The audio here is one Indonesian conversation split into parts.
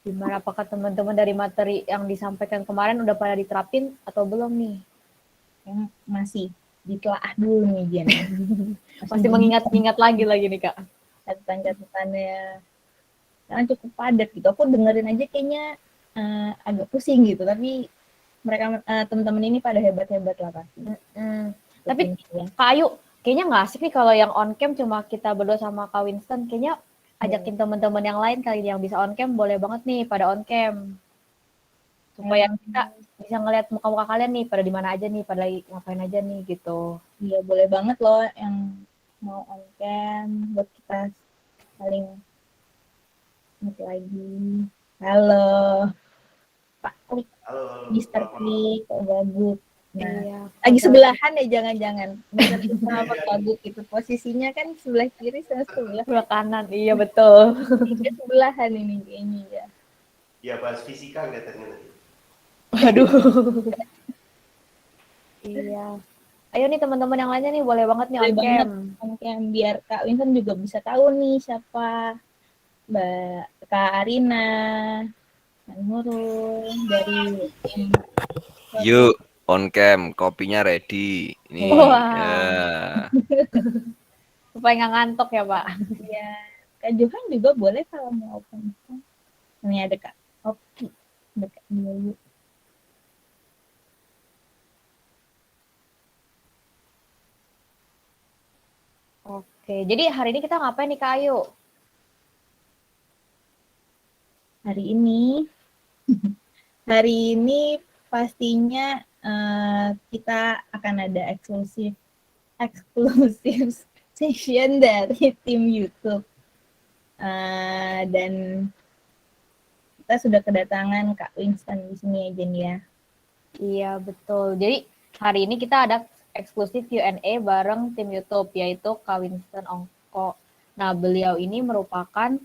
Gimana, apakah teman-teman dari materi yang disampaikan kemarin udah pada diterapin atau belum nih? Yang masih ditelaah dulu nih Jen. Masih mengingat-ingat lagi nih Kak. Catatan-catatannya karena cukup padat gitu. Aku dengerin aja kayaknya agak pusing gitu, tapi mereka teman-teman ini pada hebat-hebat lah pasti. Tapi Kak Ayu, kayaknya nggak asik nih kalau yang on cam cuma kita berdua sama Kak Winston. Kayaknya ajakin teman-teman yang lain kali yang bisa on cam, boleh banget nih pada on cam. Supaya kita bisa ngeliat muka-muka kalian nih, pada di mana aja nih, pada ngapain aja nih gitu. Iya, boleh banget loh yang mau on cam buat kita saling ingat lagi. Halo Pak Klik, Mister Klik, Pak Gaguk. Nah, iya, lagi sebelahan ya jangan-jangan. Mister Klik sama Pak Gaguk itu posisinya kan sebelah kiri sama sebelah kanan. Iya betul. Sebelahan ini kayaknya ya. Iya, bahas fisika kelihatannya nanti. Waduh. Iya. Ayo nih teman-teman yang lainnya nih, boleh banget nih on cam. On cam biar Kak Winston juga bisa tahu nih siapa Mbak Kak Arina, Kak Nurul dari tim. Yuk on cam, kopinya ready. Nih. Wah. Ya. Supaya nggak ngantuk ya Pak. Ya, Kak Johan juga boleh kalau mau open cam. Ini ada Kak Oki dekat dulu. Oke, jadi hari ini kita ngapain nih Kak Ayu? Hari ini pastinya kita akan ada eksklusif session dari tim YouTube. Dan kita sudah kedatangan Kak Winston di sini aja nih ya. Iya betul. Jadi hari ini kita ada eksklusif Q&A bareng tim YouTube, yaitu Kak Winston Ongko. Nah, beliau ini merupakan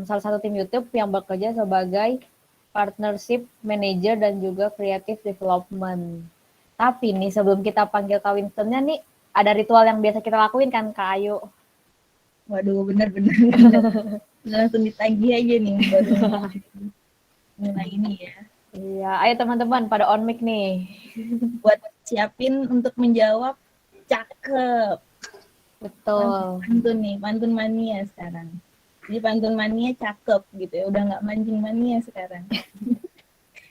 salah satu tim YouTube yang bekerja sebagai partnership manager dan juga creative development. Tapi nih sebelum kita panggil Kak Winstonnya nih, ada ritual yang biasa kita lakuin kan Kak Ayu? Waduh, benar-benar. Langsung ditagih aja nih baru mulai ini ya. Iya, ayo teman-teman pada on mic nih. Buat siapin untuk menjawab cakep. Betul. Pantun mania sekarang. Jadi pantun mania cakep gitu ya, udah nggak mancing mania sekarang.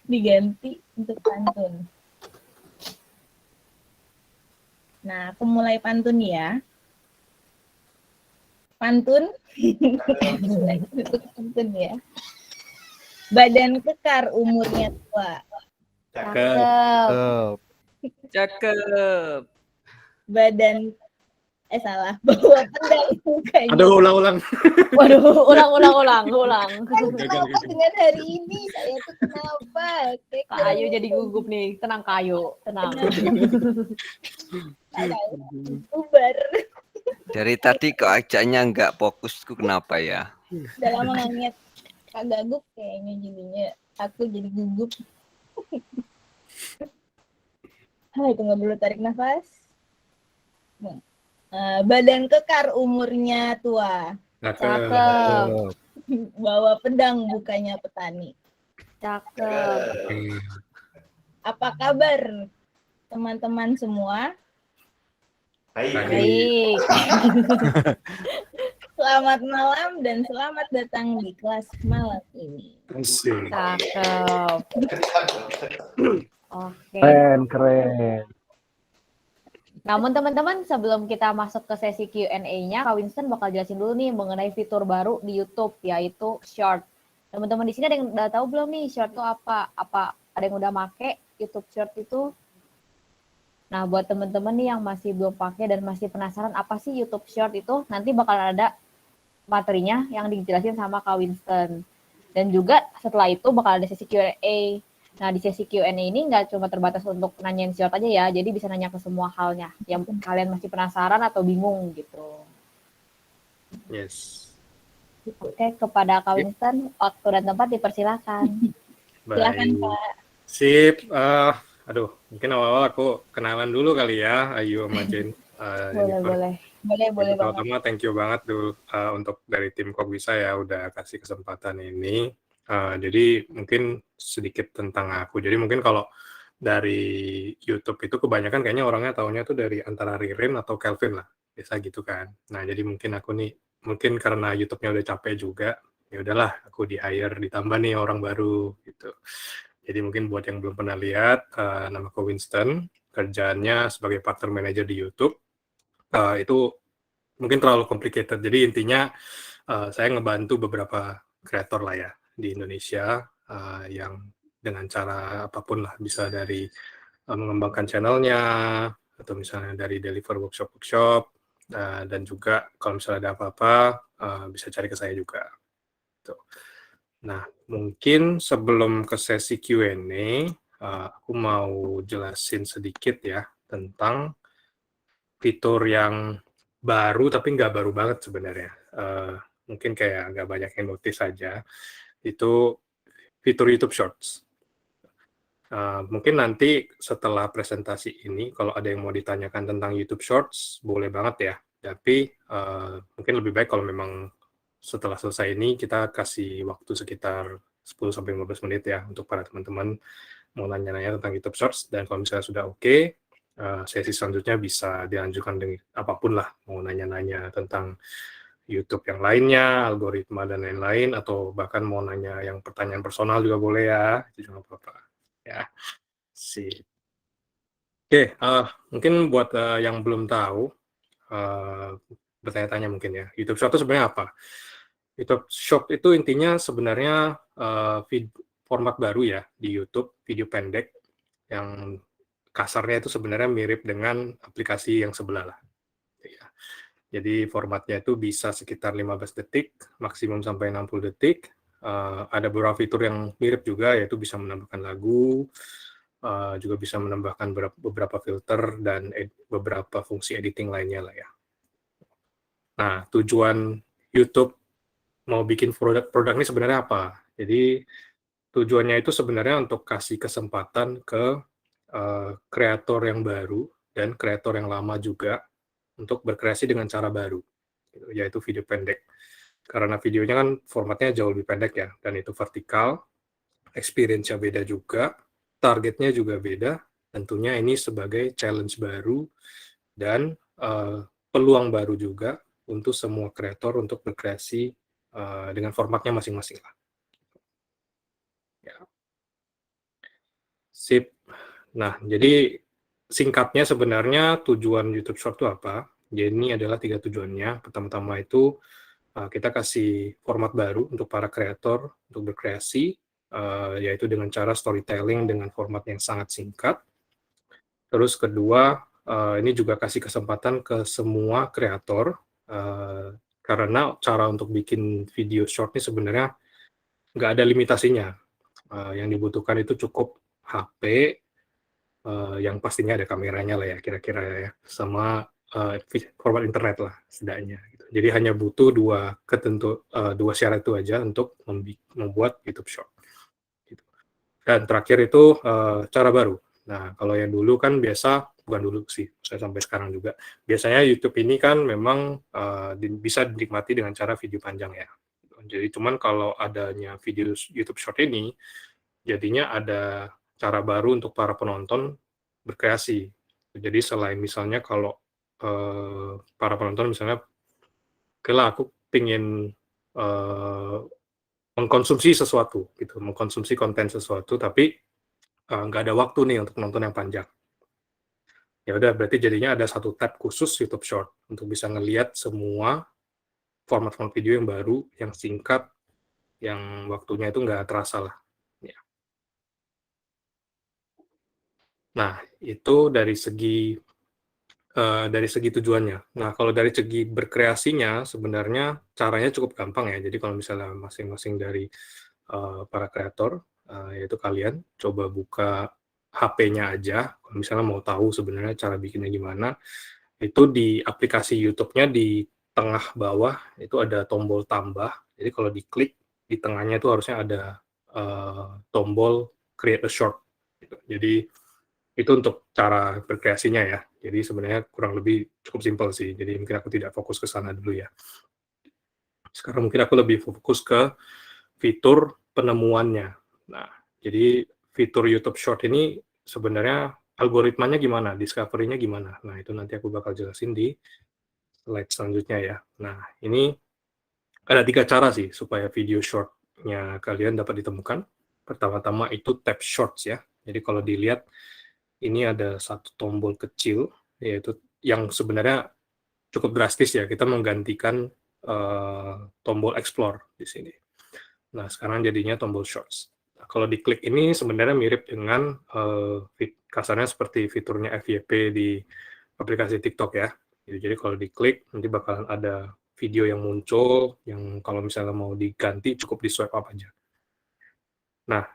Diganti untuk pantun. Nah, aku mulai pantun ya. Pantun. Pantun ya. Badan kekar umurnya tua. Cakep. Cakep. Badan salah. Bawa pedang mukanya. Aduh, ulang. Waduh, ulang. Kenapa dengan hari ini? Saya tuh kenapa? Kak Ayu jadi gugup nih. Tenang Kak Ayu, tenang. Ubar. Dari tadi kok ajaknya nggak fokusku, kenapa ya? Udah lama nggak ngeliat Kak Gaguk kayaknya jadinya aku jadi gugup. Hai, tunggu dulu, tarik nafas. Badan kekar umurnya tua. Cakep. Bawa pedang bukannya petani. Cakep. Apa kabar teman-teman semua? Baik. Selamat malam dan selamat datang di kelas malam ini. Cakep. Oke. Keren. Namun teman-teman, sebelum kita masuk ke sesi Q&A-nya, Kak Winston bakal jelasin dulu nih mengenai fitur baru di YouTube, yaitu Short. Teman-teman di sini ada yang udah tahu belum nih Short itu apa? Apa ada yang udah make YouTube Short itu? Nah, buat teman-teman nih yang masih belum pakai dan masih penasaran apa sih YouTube Short itu, nanti bakal ada materinya yang dijelasin sama Kak Winston. Dan juga setelah itu bakal ada sesi Q&A. Nah, di sesi Q&A ini nggak cuma terbatas untuk nanyain Short aja ya, jadi bisa nanya ke semua halnya yang kalian masih penasaran atau bingung gitu. Yes. Oke, kepada Kak Winston, waktu dan tempat dipersilakan. Silakan Pak. Sip. Mungkin awal-awal aku kenalan dulu kali ya, Ayu sama Jen. Boleh. Boleh Pertama, thank you banget dulu untuk dari tim Kogwisa ya udah kasih kesempatan ini. Jadi mungkin sedikit tentang aku. Jadi mungkin kalau dari YouTube itu kebanyakan kayaknya orangnya taunya tuh dari antara Ririn atau Kelvin lah, biasa gitu kan. Nah, jadi mungkin aku nih, mungkin karena YouTube-nya udah capek juga, ya udahlah aku di-hire, ditambah nih orang baru gitu. Jadi mungkin buat yang belum pernah lihat, nama aku Winston, kerjaannya sebagai partner manager di YouTube. Itu mungkin terlalu complicated. Jadi intinya saya ngebantu beberapa kreator lah ya di Indonesia yang dengan cara apapun lah, bisa dari mengembangkan channelnya atau misalnya dari deliver workshop dan juga kalau misalnya ada apa-apa bisa cari ke saya juga. Tuh. Nah, mungkin sebelum ke sesi Q&A, aku mau jelasin sedikit ya tentang fitur yang baru tapi nggak baru banget sebenarnya. Mungkin kayak nggak banyak yang notice saja. Itu fitur YouTube Shorts. Mungkin nanti setelah presentasi ini, kalau ada yang mau ditanyakan tentang YouTube Shorts, boleh banget ya. Tapi mungkin lebih baik kalau memang setelah selesai ini kita kasih waktu sekitar 10-15 menit ya untuk para teman-teman mau nanya-nanya tentang YouTube Shorts. Dan kalau misalnya sudah oke, sesi selanjutnya bisa dilanjutkan dengan apapun lah, mau nanya-nanya tentang YouTube yang lainnya, algoritma dan lain-lain, atau bahkan mau nanya yang pertanyaan personal juga boleh ya, itu juga apa-apa. Ya, sih. Oke, mungkin buat yang belum tahu, bertanya-tanya mungkin ya, YouTube Short itu sebenarnya apa? YouTube Short itu intinya sebenarnya format baru ya di YouTube, video pendek, yang kasarnya itu sebenarnya mirip dengan aplikasi yang sebelah lah. Ya. Jadi formatnya itu bisa sekitar 15 detik, maksimum sampai 60 detik. Ada beberapa fitur yang mirip juga, yaitu bisa menambahkan lagu, juga bisa menambahkan beberapa filter dan beberapa fungsi editing lainnya lah ya. Nah, tujuan YouTube mau bikin produk ini sebenarnya apa? Jadi tujuannya itu sebenarnya untuk kasih kesempatan ke kreator yang baru dan kreator yang lama juga untuk berkreasi dengan cara baru, yaitu video pendek. Karena videonya kan formatnya jauh lebih pendek ya, dan itu vertikal, experience-nya beda juga, targetnya juga beda, tentunya ini sebagai challenge baru dan peluang baru juga untuk semua kreator untuk berkreasi dengan formatnya masing-masing lah. Ya. Sip. Nah, jadi singkatnya sebenarnya tujuan YouTube Short itu apa? Jadi ini adalah 3 tujuannya. Pertama-tama itu kita kasih format baru untuk para kreator untuk berkreasi, yaitu dengan cara storytelling dengan format yang sangat singkat. Terus kedua, ini juga kasih kesempatan ke semua kreator, karena cara untuk bikin video short ini sebenarnya nggak ada limitasinya. Yang dibutuhkan itu cukup HP, yang pastinya ada kameranya lah ya, kira-kira ya, sama format internet lah setidaknya. Gitu. Jadi hanya butuh dua syarat itu aja untuk membuat YouTube Short. Gitu. Dan terakhir itu cara baru. Nah, kalau yang dulu kan biasa, bukan dulu sih, saya sampai sekarang juga, biasanya YouTube ini kan memang bisa dinikmati dengan cara video panjang ya. Jadi cuman kalau adanya video YouTube Short ini, jadinya ada cara baru untuk para penonton berkreasi. Jadi selain misalnya kalau para penonton misalnya, oke lah aku pengen mengkonsumsi sesuatu, gitu, mengkonsumsi konten sesuatu, tapi nggak ada waktu nih untuk nonton yang panjang. Ya udah, berarti jadinya ada satu tab khusus YouTube Short untuk bisa ngelihat semua format-format video yang baru, yang singkat, yang waktunya itu nggak terasa lah. Ya. Nah, itu dari segi tujuannya. Nah, kalau dari segi berkreasinya, sebenarnya caranya cukup gampang ya. Jadi kalau misalnya masing-masing dari para kreator, yaitu kalian, coba buka HP-nya aja, kalau misalnya mau tahu sebenarnya cara bikinnya gimana, itu di aplikasi YouTube-nya di tengah bawah, itu ada tombol tambah. Jadi kalau diklik, di tengahnya itu harusnya ada tombol Create a Short. Gitu. Jadi itu untuk cara berkreasinya ya. Jadi sebenarnya kurang lebih cukup simpel sih. Jadi mungkin aku tidak fokus ke sana dulu ya. Sekarang mungkin aku lebih fokus ke fitur penemuannya. Nah, jadi fitur YouTube Short ini sebenarnya algoritmanya gimana, discovery-nya gimana. Nah, itu nanti aku bakal jelasin di slide selanjutnya ya. Nah, ini ada 3 cara sih supaya video short-nya kalian dapat ditemukan. Pertama-tama itu tab Shorts ya. Jadi kalau dilihat, ini ada satu tombol kecil, yaitu yang sebenarnya cukup drastis ya, kita menggantikan tombol Explore di sini. Nah, sekarang jadinya tombol Shorts. Nah, kalau diklik ini sebenarnya mirip dengan kasarnya seperti fiturnya FYP di aplikasi TikTok ya. Jadi kalau diklik, nanti bakalan ada video yang muncul, yang kalau misalnya mau diganti cukup di swipe up aja. Nah,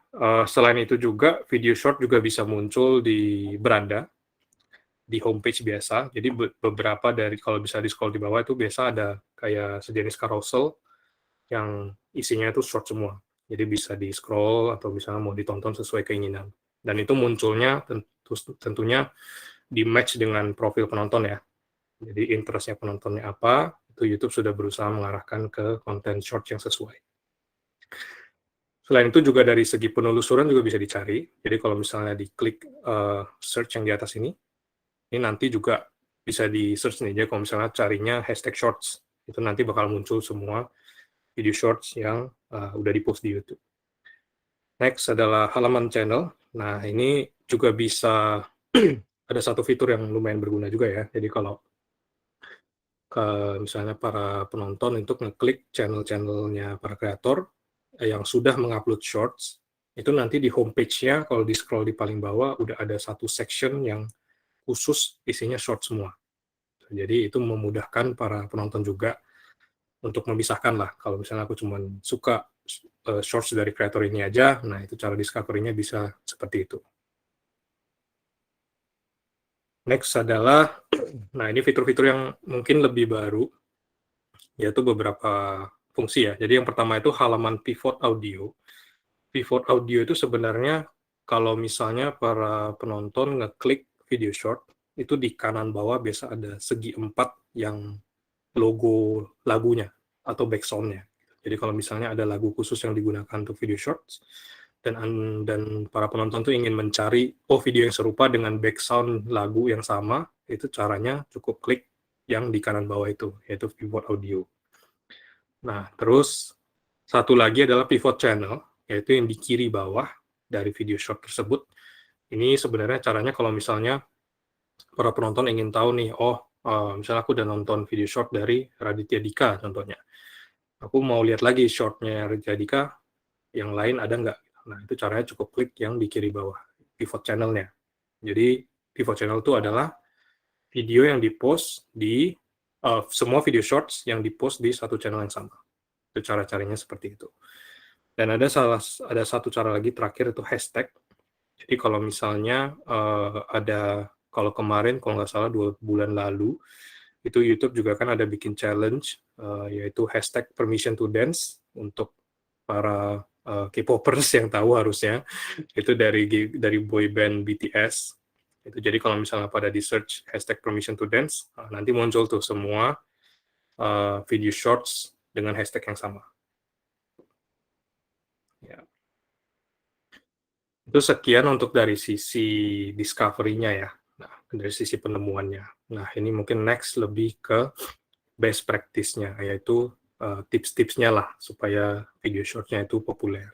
selain itu juga video short juga bisa muncul di beranda, di homepage biasa. Jadi beberapa dari, kalau bisa di scroll di bawah itu biasa ada kayak sejenis carousel yang isinya itu short semua. Jadi bisa di scroll atau misalnya mau ditonton sesuai keinginan. Dan itu munculnya tentunya di match dengan profil penonton ya. Jadi interest-nya penontonnya apa, itu YouTube sudah berusaha mengarahkan ke konten short yang sesuai. Selain itu juga dari segi penelusuran juga bisa dicari. Jadi kalau misalnya diklik search yang di atas ini nanti juga bisa di search nih. Jadi kalau misalnya carinya hashtag shorts, itu nanti bakal muncul semua video shorts yang udah di-post di YouTube. Next adalah halaman channel. Nah, ini juga bisa ada satu fitur yang lumayan berguna juga ya. Jadi kalau misalnya para penonton untuk ngeklik channel-channelnya para kreator yang sudah mengupload shorts, itu nanti di homepage-nya kalau di scroll di paling bawah udah ada satu section yang khusus isinya short semua. Jadi itu memudahkan para penonton juga untuk memisahkan lah. Kalau misalnya aku cuma suka shorts dari kreator ini aja, nah itu cara discovery-nya bisa seperti itu. Next adalah, nah ini fitur-fitur yang mungkin lebih baru, yaitu beberapa fungsi ya. Jadi yang pertama itu halaman pivot audio. Pivot audio itu sebenarnya kalau misalnya para penonton ngeklik video short, itu di kanan bawah biasa ada segi 4 yang logo lagunya atau background-nya. Jadi kalau misalnya ada lagu khusus yang digunakan untuk video shorts, dan para penonton tuh ingin mencari video yang serupa dengan background lagu yang sama, itu caranya cukup klik yang di kanan bawah itu, yaitu pivot audio. Nah, terus satu lagi adalah pivot channel, yaitu yang di kiri bawah dari video short tersebut. Ini sebenarnya caranya kalau misalnya para penonton ingin tahu nih, misalnya aku udah nonton video short dari Raditya Dika contohnya. Aku mau lihat lagi shortnya Raditya Dika, yang lain ada nggak? Nah, itu caranya cukup klik yang di kiri bawah, pivot channel-nya. Jadi, pivot channel itu adalah video yang di-post di semua video shorts yang di-post di satu channel yang sama. Itu cara-caranya seperti itu. Dan ada satu cara lagi terakhir, itu hashtag. Jadi kalau misalnya kalau kemarin, kalau nggak salah 2 bulan lalu, itu YouTube juga kan ada bikin challenge, yaitu hashtag permission to dance untuk para K-popers yang tahu harusnya, itu dari boy band BTS. Itu jadi kalau misalnya pada di search hashtag permission to dance, nanti muncul tuh semua video shorts dengan hashtag yang sama. Ya. Itu sekian untuk dari sisi discovery-nya ya, dari sisi penemuannya. Nah, ini mungkin next lebih ke best practice-nya, yaitu tips-tipsnya lah supaya video short-nya itu populer.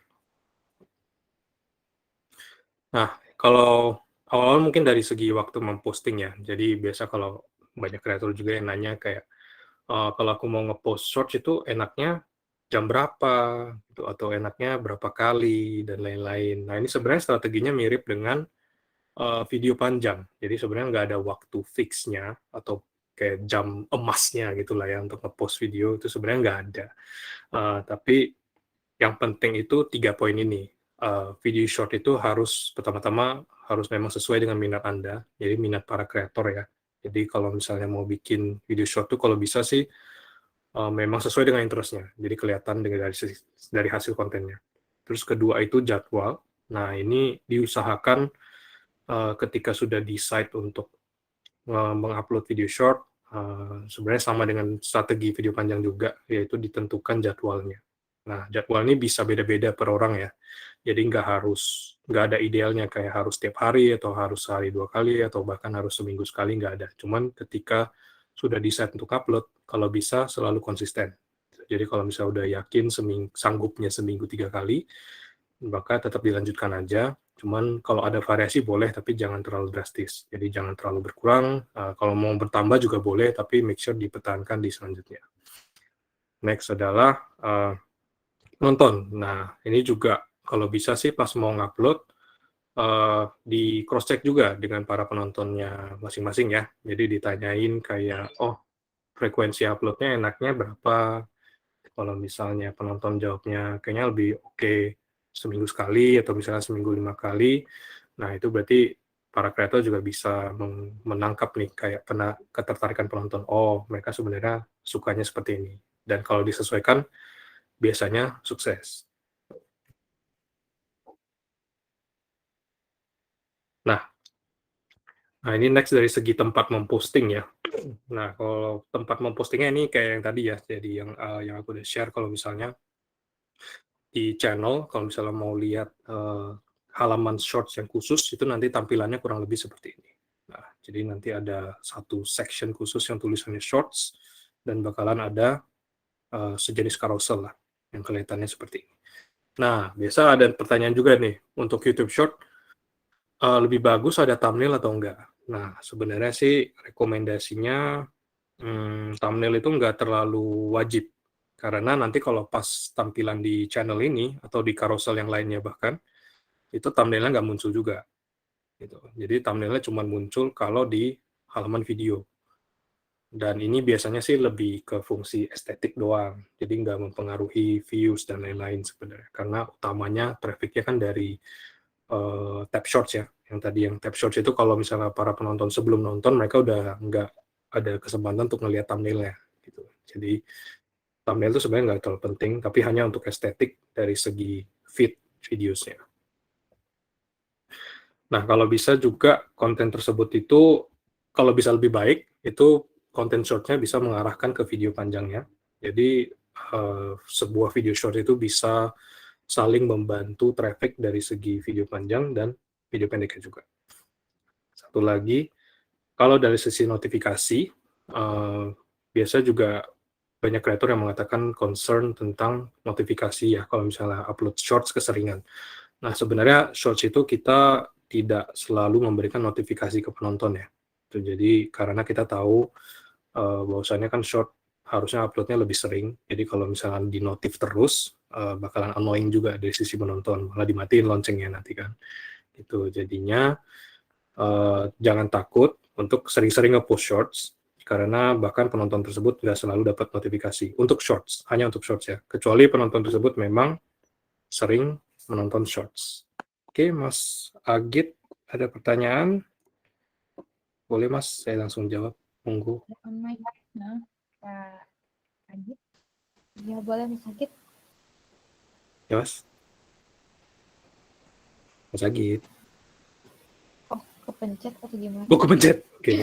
Nah, kalau awal mungkin dari segi waktu memposting ya. Jadi biasa kalau banyak kreator juga yang nanya kayak, kalau aku mau ngepost short itu enaknya jam berapa, gitu, atau enaknya berapa kali, dan lain-lain. Nah, ini sebenarnya strateginya mirip dengan video panjang. Jadi sebenarnya nggak ada waktu fixnya atau kayak jam emasnya gitulah ya untuk ngepost video, itu sebenarnya nggak ada. Tapi yang penting itu 3 poin ini. Video short itu pertama-tama harus memang sesuai dengan minat Anda, jadi minat para kreator ya. Jadi kalau misalnya mau bikin video short tuh kalau bisa sih memang sesuai dengan interest-nya, jadi kelihatan dari hasil kontennya. Terus kedua itu jadwal. Nah, ini diusahakan ketika sudah decide untuk mengupload video short, sebenarnya sama dengan strategi video panjang juga, yaitu ditentukan jadwalnya. Nah, jadwal ini bisa beda-beda per orang ya. Jadi nggak ada idealnya kayak harus tiap hari atau harus sehari 2 kali atau bahkan harus seminggu sekali, nggak ada. Cuman ketika sudah di-set untuk upload, kalau bisa selalu konsisten. Jadi kalau misalnya udah yakin sanggupnya seminggu 3 kali, maka tetap dilanjutkan aja. Cuman kalau ada variasi boleh, tapi jangan terlalu drastis. Jadi jangan terlalu berkurang. Kalau mau bertambah juga boleh, tapi make sure dipertahankan di selanjutnya. Next adalah nonton. Nah, ini juga kalau bisa sih pas mau ngupload, di cross check juga dengan para penontonnya masing-masing ya. Jadi ditanyain kayak, oh frekuensi uploadnya enaknya berapa? Kalau misalnya penonton jawabnya kayaknya lebih oke seminggu sekali atau misalnya seminggu 5 kali, nah itu berarti para kreator juga bisa menangkap nih kayak ketertarikan penonton. Oh, mereka sebenarnya sukanya seperti ini. Dan kalau disesuaikan, biasanya sukses. Nah, ini next dari segi tempat memposting ya. Nah, kalau tempat mempostingnya ini kayak yang tadi ya, jadi yang aku udah share kalau misalnya di channel, kalau misalnya mau lihat halaman shorts yang khusus, itu nanti tampilannya kurang lebih seperti ini. Nah, jadi nanti ada satu section khusus yang tulisannya shorts, dan bakalan ada sejenis carousel lah, yang kelihatannya seperti ini. Nah, biasa ada pertanyaan juga nih, untuk YouTube Short, lebih bagus ada thumbnail atau enggak? Nah, sebenarnya sih rekomendasinya thumbnail itu nggak terlalu wajib. Karena nanti kalau pas tampilan di channel ini, atau di carousel yang lainnya bahkan, itu thumbnail-nya nggak muncul juga. Gitu. Jadi thumbnail-nya cuma muncul kalau di halaman video. Dan ini biasanya sih lebih ke fungsi estetik doang. Jadi nggak mempengaruhi views dan lain-lain sebenarnya. Karena utamanya traffic-nya kan dari tab shorts ya. Yang tab shorts itu kalau misalnya para penonton sebelum nonton, mereka udah nggak ada kesempatan untuk ngelihat thumbnail-nya. Gitu. Jadi thumbnail itu sebenarnya nggak terlalu penting, tapi hanya untuk estetik dari segi feed videosnya. Nah, kalau bisa juga konten tersebut itu, kalau bisa lebih baik, itu konten short-nya bisa mengarahkan ke video panjangnya. Jadi, sebuah video short itu bisa saling membantu traffic dari segi video panjang dan video pendeknya juga. Satu lagi, kalau dari sisi notifikasi, biasa juga banyak kreator yang mengatakan concern tentang notifikasi ya, kalau misalnya upload shorts keseringan. Nah, sebenarnya shorts itu kita tidak selalu memberikan notifikasi ke penonton ya. Jadi, karena kita tahu bahwasannya kan short harusnya uploadnya lebih sering. Jadi, kalau misalnya di notif terus, bakalan annoying juga dari sisi penonton. Malah dimatiin loncengnya nanti kan. Gitu. Jadinya, jangan takut untuk sering-sering nge-post shorts, karena bahkan penonton tersebut nggak selalu dapat notifikasi untuk shorts, hanya untuk shorts ya, kecuali penonton tersebut memang sering menonton shorts. Oke, Mas Agit, ada pertanyaan? Boleh Mas, saya langsung jawab. Monggo. On mic, nah, Pak Agit. Ya boleh Mas Agit. Ya Mas. Mas Agit. Oh, kepencet atau gimana? Oh, kepencet. Oke.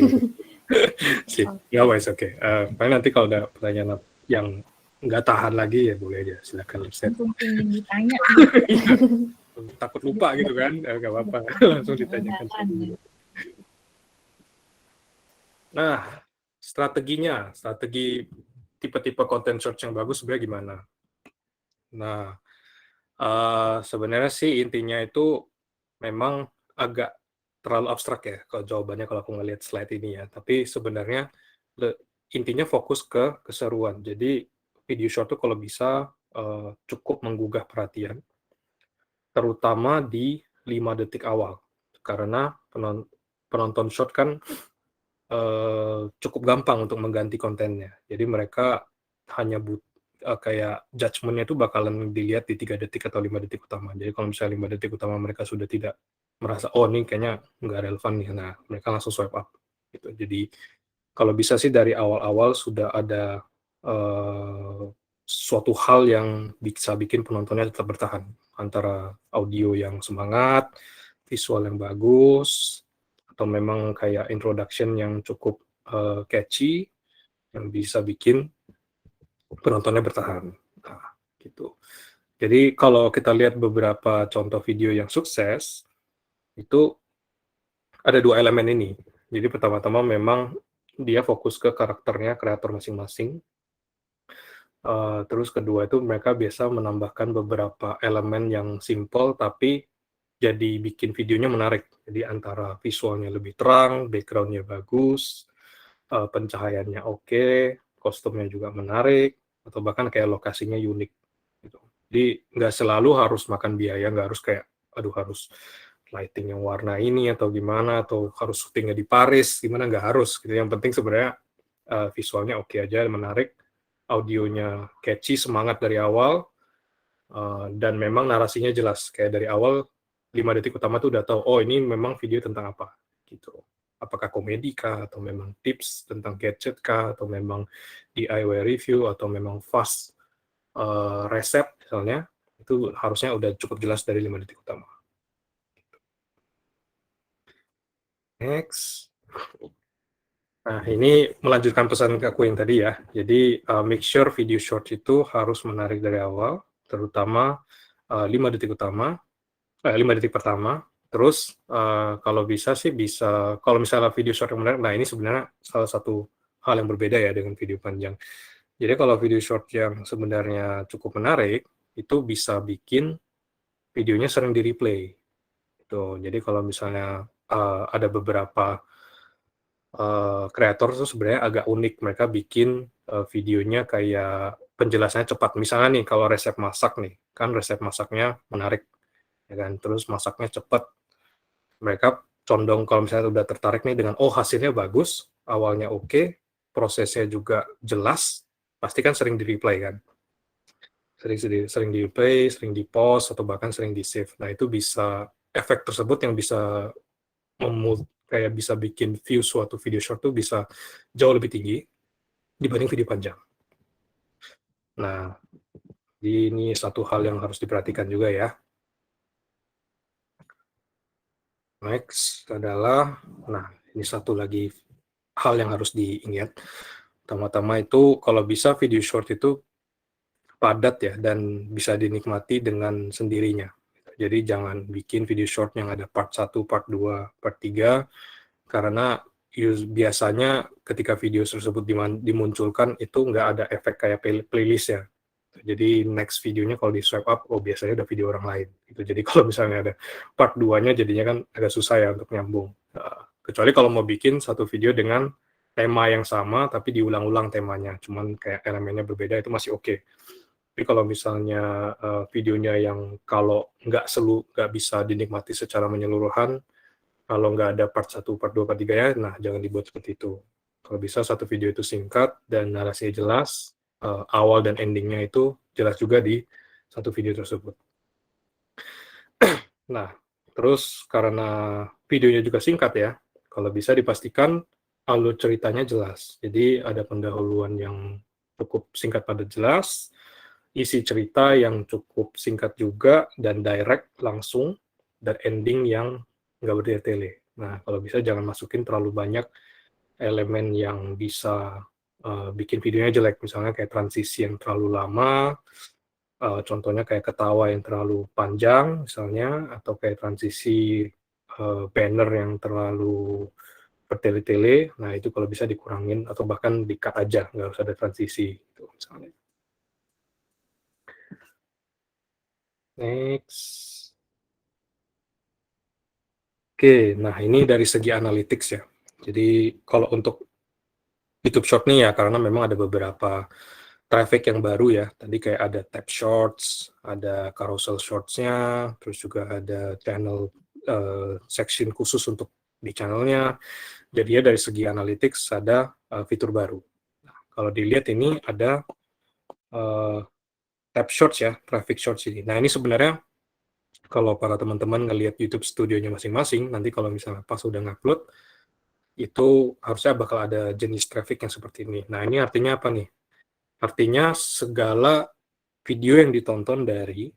Sip. Ya wes, oke. Paling nanti kalau ada pertanyaan yang nggak tahan lagi ya boleh aja, silakan set. Langsung ingin ditanya. Takut lupa gitu kan, nggak apa-apa. Langsung ditanyakan. Nah, strategi tipe-tipe konten short yang bagus sebenarnya gimana? Nah, sebenarnya sih intinya itu memang agak terlalu abstrak ya kalau jawabannya kalau aku ngelihat slide ini ya. Tapi sebenarnya intinya fokus ke keseruan. Jadi video short itu kalau bisa cukup menggugah perhatian, terutama di 5 detik awal. Karena penonton short kan cukup gampang untuk mengganti kontennya. Jadi mereka hanya kayak judgement-nya itu bakalan dilihat di 3 detik atau 5 detik utama. Jadi kalau misalnya 5 detik utama mereka sudah tidak merasa, oh ini kayaknya nggak relevan nih, nah mereka langsung swipe up. Gitu. Jadi kalau bisa sih dari awal-awal sudah ada suatu hal yang bisa bikin penontonnya tetap bertahan. Antara audio yang semangat, visual yang bagus, atau memang kayak introduction yang cukup catchy, yang bisa bikin penontonnya bertahan. Nah, gitu. Jadi kalau kita lihat beberapa contoh video yang sukses, itu ada 2 elemen ini. Jadi pertama-tama memang dia fokus ke karakternya kreator masing-masing. Terus kedua itu mereka biasa menambahkan beberapa elemen yang simple tapi jadi bikin videonya menarik. Jadi antara visualnya lebih terang, background-nya bagus, pencahayaannya oke, kostumnya juga menarik, atau bahkan kayak lokasinya unik gitu. Jadi nggak selalu harus makan biaya, nggak harus kayak, aduh harus lighting yang warna ini atau gimana, atau harus syutingnya di Paris, gimana, nggak harus gitu. Yang penting sebenarnya visualnya oke aja, menarik, audionya catchy, semangat dari awal, dan memang narasinya jelas. Kayak dari awal 5 detik utama tuh udah tahu, oh ini memang video tentang apa gitu. Apakah komedi kah, atau memang tips tentang gadget kah, atau memang DIY review, atau memang fast resep misalnya, itu harusnya udah cukup jelas dari 5 detik utama. Next. Nah, ini melanjutkan pesan aku yang tadi ya. Jadi, make sure video short itu harus menarik dari awal, terutama 5 detik utama, 5 detik pertama. Terus, kalau bisa sih bisa, kalau misalnya video short yang menarik, nah ini sebenarnya salah satu hal yang berbeda ya dengan video panjang. Jadi kalau video short yang sebenarnya cukup menarik, itu bisa bikin videonya sering di-replay. Gitu. Jadi kalau misalnya ada beberapa kreator tuh sebenarnya agak unik, mereka bikin videonya kayak penjelasannya cepat. Misalnya nih kalau resep masak nih, kan resep masaknya menarik, ya kan? Terus masaknya cepat. Mereka condong kalau misalnya udah tertarik nih dengan oh hasilnya bagus, awalnya oke, prosesnya juga jelas, pasti kan sering di-replay kan. Sering di-replay, sering di-pause, atau bahkan sering di-save. Nah, itu bisa efek tersebut yang bisa kayak bisa bikin view suatu video short tuh bisa jauh lebih tinggi dibanding video panjang. Nah, ini satu hal yang harus diperhatikan juga ya. Next adalah, nah ini satu lagi hal yang harus diingat. Pertama-tama itu kalau bisa video short itu padat ya dan bisa dinikmati dengan sendirinya. Jadi jangan bikin video short yang ada part 1, part 2, part 3, karena biasanya ketika video tersebut dimunculkan itu nggak ada efek kayak playlist ya. Jadi next videonya kalau di swipe up, oh biasanya udah video orang lain. Gitu. Jadi kalau misalnya ada part 2-nya jadinya kan agak susah ya untuk nyambung. Kecuali kalau mau bikin satu video dengan tema yang sama tapi diulang-ulang temanya, cuman kayak elemennya berbeda, itu masih oke. Tapi kalau misalnya videonya yang kalau nggak bisa dinikmati secara menyeluruhan, kalau nggak ada part 1, part 2, part 3 ya, nah jangan dibuat seperti itu. Kalau bisa satu video itu singkat dan narasinya jelas, awal dan endingnya itu jelas juga di satu video tersebut. Nah, terus karena videonya juga singkat ya, kalau bisa dipastikan alur ceritanya jelas. Jadi ada pendahuluan yang cukup singkat pada jelas, isi cerita yang cukup singkat juga, dan direct langsung, dan ending yang nggak bertele-tele. Nah, kalau bisa jangan masukin terlalu banyak elemen yang bisa bikin videonya jelek, misalnya kayak transisi yang terlalu lama, contohnya kayak ketawa yang terlalu panjang misalnya, atau kayak transisi banner yang terlalu bertele-tele. Nah, itu kalau bisa dikurangin atau bahkan di-cut aja, nggak usah ada transisi gitu misalnya. Next. Oke, nah ini dari segi analytics ya. Jadi kalau untuk YouTube Short nih ya, karena memang ada beberapa traffic yang baru ya. Tadi kayak ada tab shorts, ada carousel shorts-nya, terus juga ada channel section khusus untuk di channelnya. Jadi ya dari segi analytics ada fitur baru. Nah, kalau dilihat ini ada tab shorts ya, traffic shorts ini. Nah, ini sebenarnya kalau para teman-teman ngelihat YouTube studionya masing-masing, nanti kalau misalnya pas udah ngupload, itu harusnya bakal ada jenis traffic yang seperti ini. Nah, ini artinya apa nih? Artinya segala video yang ditonton dari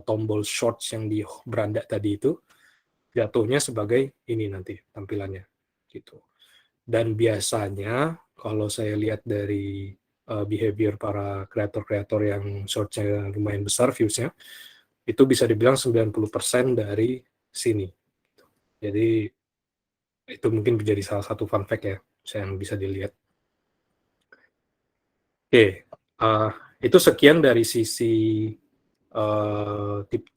tombol shorts yang di beranda tadi itu, jatuhnya sebagai ini nanti tampilannya. Gitu. Dan biasanya, kalau saya lihat dari behavior para kreator-kreator yang short-nya lumayan besar views-nya, itu bisa dibilang 90% dari sini. Jadi itu mungkin menjadi salah satu fun fact ya, yang bisa dilihat. Oke, itu sekian dari sisi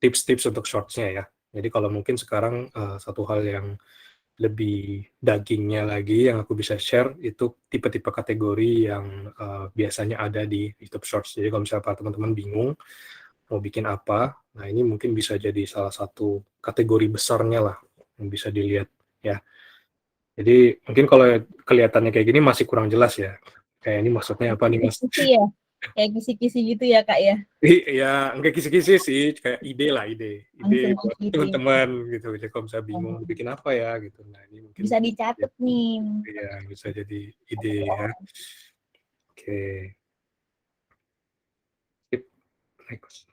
tips-tips untuk shorts-nya ya. Jadi kalau mungkin sekarang satu hal yang lebih dagingnya lagi yang aku bisa share itu tipe-tipe kategori yang biasanya ada di YouTube Shorts. Jadi kalau misalnya para teman-teman bingung mau bikin apa, nah ini mungkin bisa jadi salah satu kategori besarnya lah yang bisa dilihat ya. Jadi mungkin kalau kelihatannya kayak gini masih kurang jelas ya. Kayak ini maksudnya apa nih Mas? Kisi ya, kayak kisi-kisi gitu ya Kak ya. Ya enggak kisi-kisi sih, kayak ide lah, ide Langsung buat ide. teman-teman gitu. Jadi kalau misalnya bingung mau bikin apa ya gitu. Nah ini mungkin Bisa dicatat nih. ya bisa jadi ide ya. Oke. Sip. Next.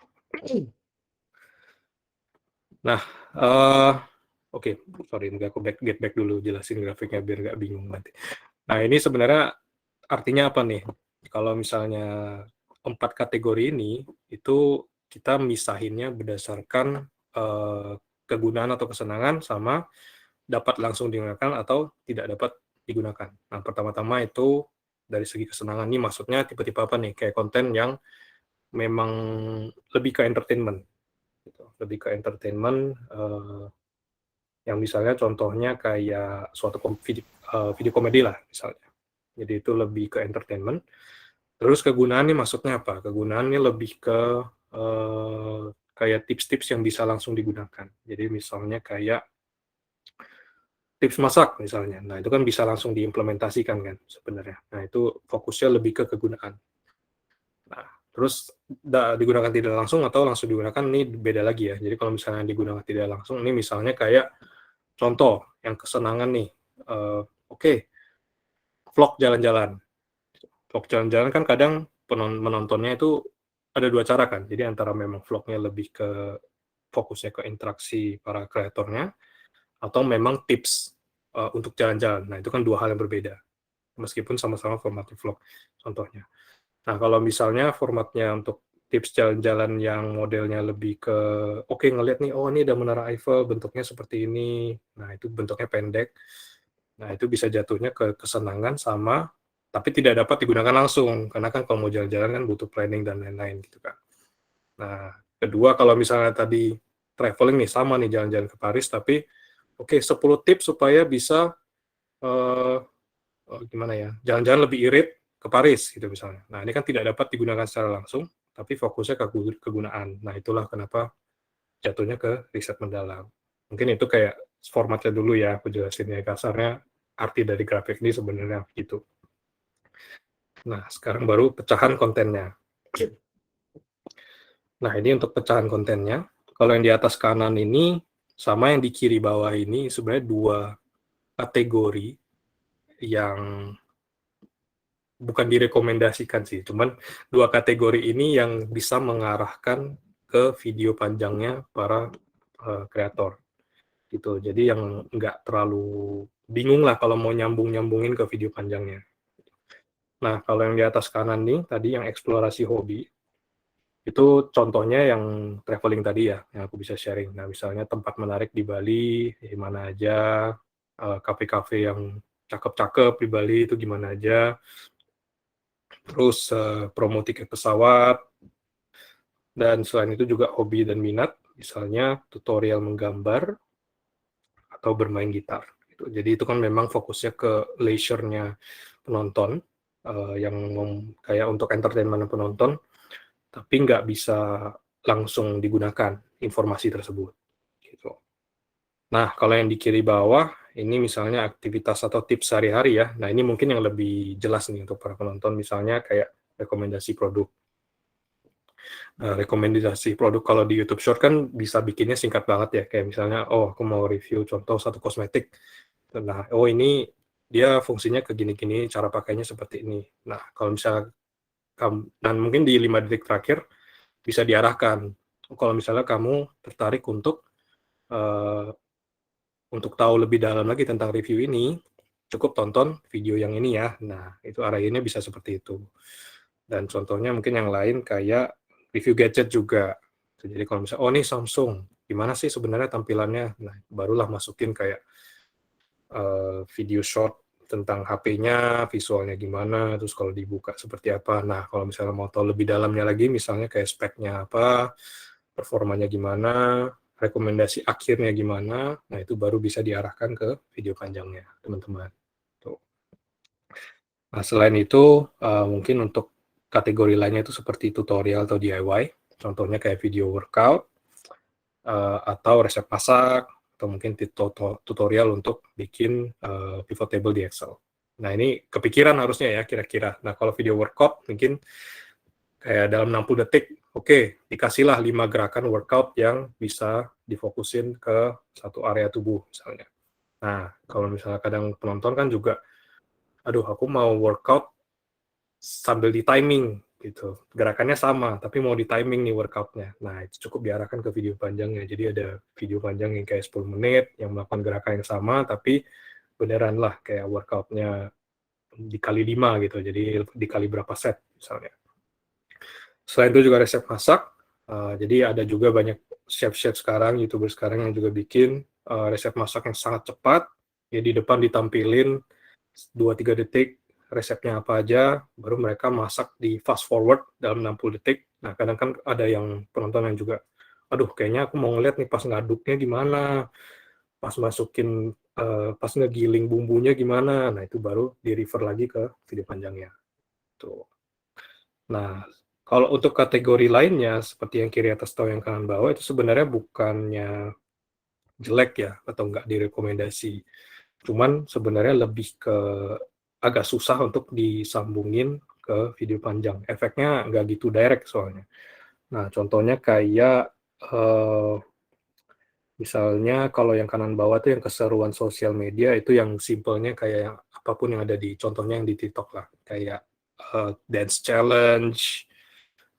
Nah, oke, sorry, enggak aku get back dulu jelasin grafiknya biar nggak bingung nanti. Nah ini sebenarnya artinya apa nih? Kalau misalnya 4 kategori ini itu kita misahinnya berdasarkan kegunaan atau kesenangan sama dapat langsung digunakan atau tidak dapat digunakan. Nah pertama-tama itu dari segi kesenangan nih maksudnya tipe-tipe apa nih? Kayak konten yang memang lebih ke entertainment, gitu. Lebih ke entertainment yang misalnya contohnya kayak suatu video komedi lah misalnya. Jadi itu lebih ke entertainment. Terus kegunaannya maksudnya apa? Kegunaannya lebih ke kayak tips-tips yang bisa langsung digunakan. Jadi misalnya kayak tips masak misalnya. Nah, itu kan bisa langsung diimplementasikan kan sebenarnya. Nah, itu fokusnya lebih ke kegunaan. Nah, terus digunakan tidak langsung atau langsung digunakan ini beda lagi ya. Jadi kalau misalnya digunakan tidak langsung, ini misalnya kayak contoh yang kesenangan nih. Oke, vlog jalan-jalan. Vlog jalan-jalan kan kadang menontonnya itu ada dua cara kan. Jadi antara memang vlognya lebih ke fokusnya ke interaksi para kreatornya, atau memang tips untuk jalan-jalan. Nah, itu kan dua hal yang berbeda. Meskipun sama-sama format vlog contohnya. Nah, kalau misalnya formatnya untuk tips jalan-jalan yang modelnya lebih ke, oke, ngelihat nih, oh ini ada Menara Eiffel, bentuknya seperti ini. Nah, itu bentuknya pendek. Nah, itu bisa jatuhnya ke kesenangan sama, tapi tidak dapat digunakan langsung. Karena kan kalau mau jalan-jalan kan butuh planning dan lain-lain gitu kan. Nah, kedua kalau misalnya tadi traveling nih, sama nih jalan-jalan ke Paris, tapi oke, 10 tips supaya bisa gimana ya, jalan-jalan lebih irit ke Paris gitu misalnya. Nah, ini kan tidak dapat digunakan secara langsung, tapi fokusnya ke kegunaan. Nah, itulah kenapa jatuhnya ke riset mendalam. Mungkin itu kayak formatnya dulu ya, aku jelasin ya kasarnya arti dari grafik ini sebenarnya gitu. Nah, sekarang baru pecahan kontennya. Nah, ini untuk pecahan kontennya. Kalau yang di atas kanan ini sama yang di kiri bawah ini sebenarnya dua kategori yang bukan direkomendasikan sih, cuman dua kategori ini yang bisa mengarahkan ke video panjangnya para kreator gitu. Jadi yang nggak terlalu bingung lah kalau mau nyambungin ke video panjangnya. Nah, kalau yang di atas kanan nih, tadi yang eksplorasi hobi, itu contohnya yang traveling tadi ya, yang aku bisa sharing. Nah, misalnya tempat menarik di Bali, di mana aja, kafe-kafe yang cakep-cakep di Bali itu gimana aja, terus promo tiket pesawat, dan selain itu juga hobi dan minat, misalnya tutorial menggambar atau bermain gitar. Gitu. Jadi itu kan memang fokusnya ke leisure-nya penonton, yang kayak untuk entertainment penonton, tapi nggak bisa langsung digunakan informasi tersebut. Gitu. Nah, kalau yang di kiri bawah, ini misalnya aktivitas atau tips sehari-hari ya. Nah, ini mungkin yang lebih jelas nih untuk para penonton, misalnya kayak rekomendasi produk. Rekomendasi produk kalau di YouTube Short kan bisa bikinnya singkat banget ya, kayak misalnya, oh aku mau review contoh satu kosmetik. Nah, oh ini dia fungsinya ke gini-gini, cara pakainya seperti ini. Nah, kalau misalnya dan mungkin di 5 detik terakhir bisa diarahkan. Kalau misalnya kamu tertarik untuk tahu lebih dalam lagi tentang review ini, cukup tonton video yang ini ya. Nah, itu arahinnya bisa seperti itu. Dan contohnya mungkin yang lain kayak review gadget juga. Jadi kalau misalnya, oh nih Samsung, gimana sih sebenarnya tampilannya? Nah, barulah masukin kayak video short tentang HP-nya, visualnya gimana, terus kalau dibuka seperti apa. Nah, kalau misalnya mau tahu lebih dalamnya lagi, misalnya kayak speknya apa, performanya gimana, rekomendasi akhirnya gimana, nah itu baru bisa diarahkan ke video panjangnya, teman-teman. Tuh. Nah, selain itu, mungkin untuk kategori lainnya itu seperti tutorial atau DIY, contohnya kayak video workout, atau resep masak, atau mungkin tutorial untuk bikin pivot table di Excel. Nah, ini kepikiran harusnya ya kira-kira. Nah, kalau video workout mungkin kayak dalam 60 detik, oke, dikasihlah 5 gerakan workout yang bisa difokusin ke satu area tubuh misalnya. Nah, kalau misalnya kadang penonton kan juga, aduh aku mau workout sambil di timing gitu. Gerakannya sama, tapi mau di timing nih workoutnya. Nah, itu cukup diarahkan ke video panjangnya. Jadi ada video panjang yang kayak 10 menit, yang melakukan gerakan yang sama, tapi beneran lah kayak workoutnya dikali 5 gitu. Jadi dikali berapa set misalnya. Selain itu juga resep masak. Jadi ada juga banyak chef-chef sekarang, YouTuber sekarang yang juga bikin resep masak yang sangat cepat. Ya di depan ditampilin 2-3 detik resepnya apa aja, baru mereka masak di fast forward dalam 60 detik. Nah, kadang kan ada yang penonton yang juga, aduh kayaknya aku mau ngeliat nih pas ngaduknya gimana, pas masukin, pas ngegiling bumbunya gimana. Nah, itu baru di-refer lagi ke video panjangnya. Tuh. Nah, kalau untuk kategori lainnya, seperti yang kiri atas atau yang kanan bawah, itu sebenarnya bukannya jelek ya, atau nggak direkomendasi. Cuman sebenarnya lebih ke agak susah untuk disambungin ke video panjang. Efeknya nggak gitu direct soalnya. Nah, contohnya kayak misalnya kalau yang kanan bawah tuh yang keseruan sosial media itu yang simpelnya kayak yang apapun yang ada di contohnya yang di TikTok lah, kayak dance challenge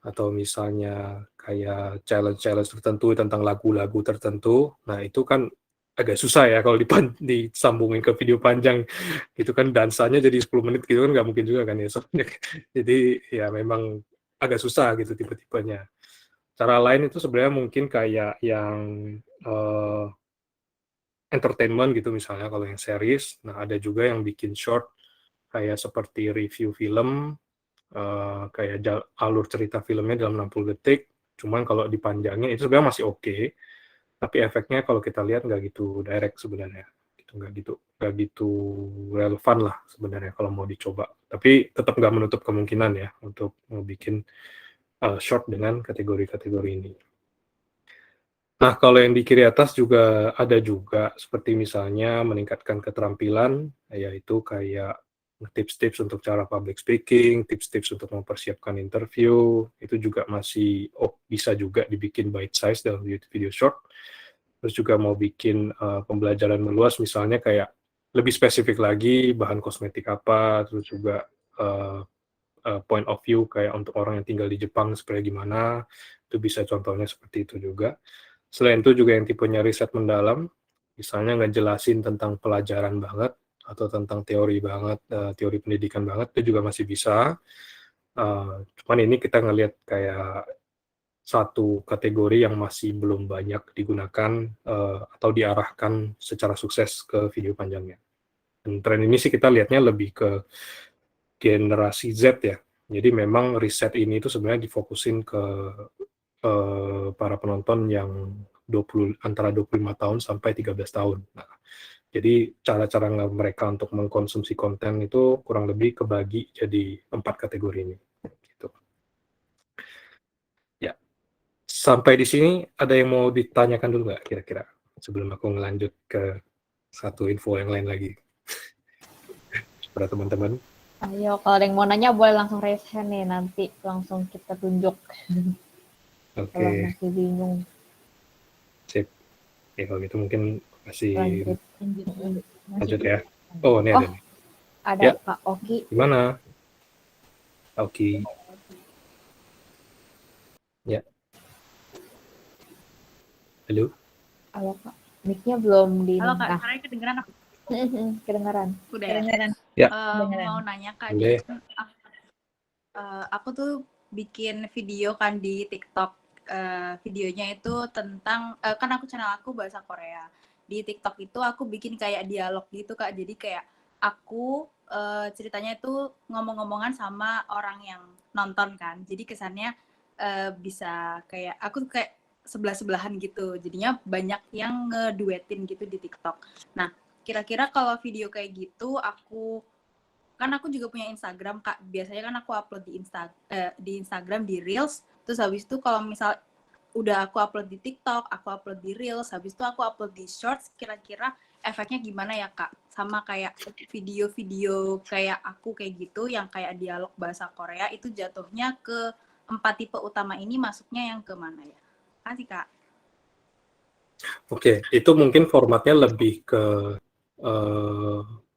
atau misalnya kayak challenge-challenge tertentu tentang lagu-lagu tertentu. Nah, itu kan agak susah ya kalau disambungin ke video panjang. Itu kan dansanya jadi 10 menit gitu kan nggak mungkin juga kan ya. Soalnya. Jadi ya memang agak susah gitu tipe-tipenya. Cara lain itu sebenarnya mungkin kayak yang entertainment gitu misalnya kalau yang series. Nah, ada juga yang bikin short kayak seperti review film, kayak alur cerita filmnya dalam 60 detik. Cuman kalau dipanjangin itu sebenarnya masih oke. Tapi efeknya kalau kita lihat nggak gitu direct sebenarnya. Nggak gitu relevan lah sebenarnya kalau mau dicoba. Tapi tetap nggak menutup kemungkinan ya untuk mau bikin short dengan kategori-kategori ini. Nah, kalau yang di kiri atas juga ada juga, seperti misalnya meningkatkan keterampilan, yaitu kayak tips-tips untuk cara public speaking, tips-tips untuk mempersiapkan interview, itu juga masih bisa juga dibikin bite size dalam video short. Terus juga mau bikin pembelajaran meluas, misalnya kayak lebih spesifik lagi, bahan kosmetik apa, terus juga point of view kayak untuk orang yang tinggal di Jepang seperti gimana, itu bisa contohnya seperti itu juga. Selain itu juga yang tipenya riset mendalam, misalnya ngejelasin tentang pelajaran banget, atau tentang teori banget, teori pendidikan banget, itu juga masih bisa. Cuman ini kita ngelihat kayak satu kategori yang masih belum banyak digunakan atau diarahkan secara sukses ke video panjangnya. Dan tren ini sih kita lihatnya lebih ke generasi Z ya. Jadi memang riset ini itu sebenarnya difokusin ke para penonton yang antara 25 tahun sampai 13 tahun. Nah, jadi cara-cara mereka untuk mengkonsumsi konten itu kurang lebih kebagi jadi 4 kategori ini. Gitu. Ya, sampai di sini ada yang mau ditanyakan dulu nggak kira-kira sebelum aku ngelanjut ke satu info yang lain lagi pada teman-teman. Ayo, kalau ada yang mau nanya boleh langsung raise hand nih, nanti langsung kita tunjuk. Oke. Kalau masih bingung. Sip. Ya kalau gitu mungkin masih lanjut Lanjut. ya. Oh, ini ada nih. Ada Ya. Kak Oki. Gimana? Oki. Ya. Halo. Halo Kak. Mic-nya belum di. Halo Kak, suaranya kedengeran aku? Kedengeran. Udah ya? Ya. Mau nanya Kak, Boleh. aku tuh bikin video kan di TikTok. Videonya itu tentang kan channel aku bahasa Korea. Di TikTok itu aku bikin kayak dialog gitu Kak. Jadi kayak aku ceritanya itu ngomong-ngomongan sama orang yang nonton kan. Jadi kesannya bisa kayak aku tuh kayak sebelah-sebelahan gitu. Jadinya banyak yang ngeduetin gitu di TikTok. Nah, kira-kira kalau video kayak gitu kan aku juga punya Instagram Kak. Biasanya kan aku upload di Instagram di Reels. Terus habis itu kalau misal udah aku upload di TikTok, aku upload di Reels, habis itu aku upload di Shorts, kira-kira efeknya gimana ya Kak? Sama kayak video-video kayak aku kayak gitu yang kayak dialog bahasa Korea itu jatuhnya ke 4 tipe utama ini masuknya yang ke mana ya? Kasih Kak. Oke, itu mungkin formatnya lebih ke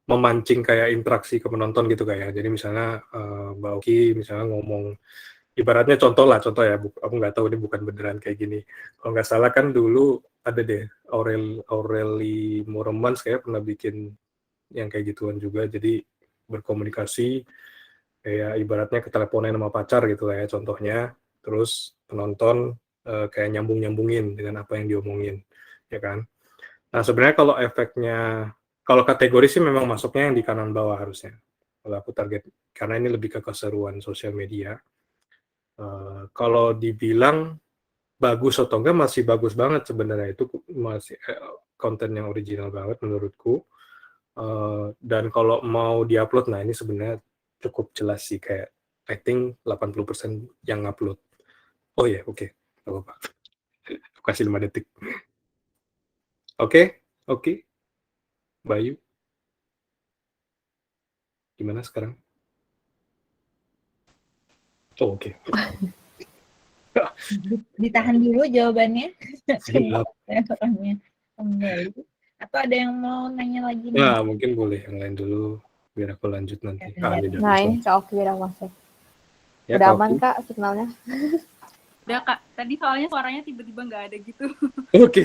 memancing kayak interaksi ke penonton gitu kayak. Jadi misalnya Mbak Oki misalnya ngomong, ibaratnya contoh ya, aku nggak tahu ini bukan beneran kayak gini. Kalau nggak salah kan dulu ada deh Aureli Moremans kayak pernah bikin yang kayak gituan juga. Jadi berkomunikasi kayak ibaratnya keteleponan sama pacar gitu lah ya contohnya. Terus penonton kayak nyambungin dengan apa yang diomongin, ya kan? Nah sebenarnya kalau kategori sih memang masuknya yang di kanan bawah harusnya. Kalau aku target, karena ini lebih ke keseruan sosial media. Kalau dibilang bagus atau enggak, masih bagus banget sebenarnya. Itu masih konten yang original banget menurutku. Dan kalau mau diupload, nah ini sebenarnya cukup jelas sih, kayak I think 80% yang upload. Oh ya, oke. Gak apa-apa. Aku kasih 5 detik. Oke. Bayu. Gimana sekarang? Oh, oke. Ditahan dulu jawabannya. Siap. Orangnya kembali. Atau ada yang mau nanya lagi nih? Nah, mungkin boleh yang lain dulu biar aku lanjut nanti. Ini udah Nah, bisa. ini Kak Oki udah masuk. Ya, Udah Kak aman Oki. Kak signalnya? Udah Kak, tadi soalnya suaranya tiba-tiba nggak ada gitu. Oke.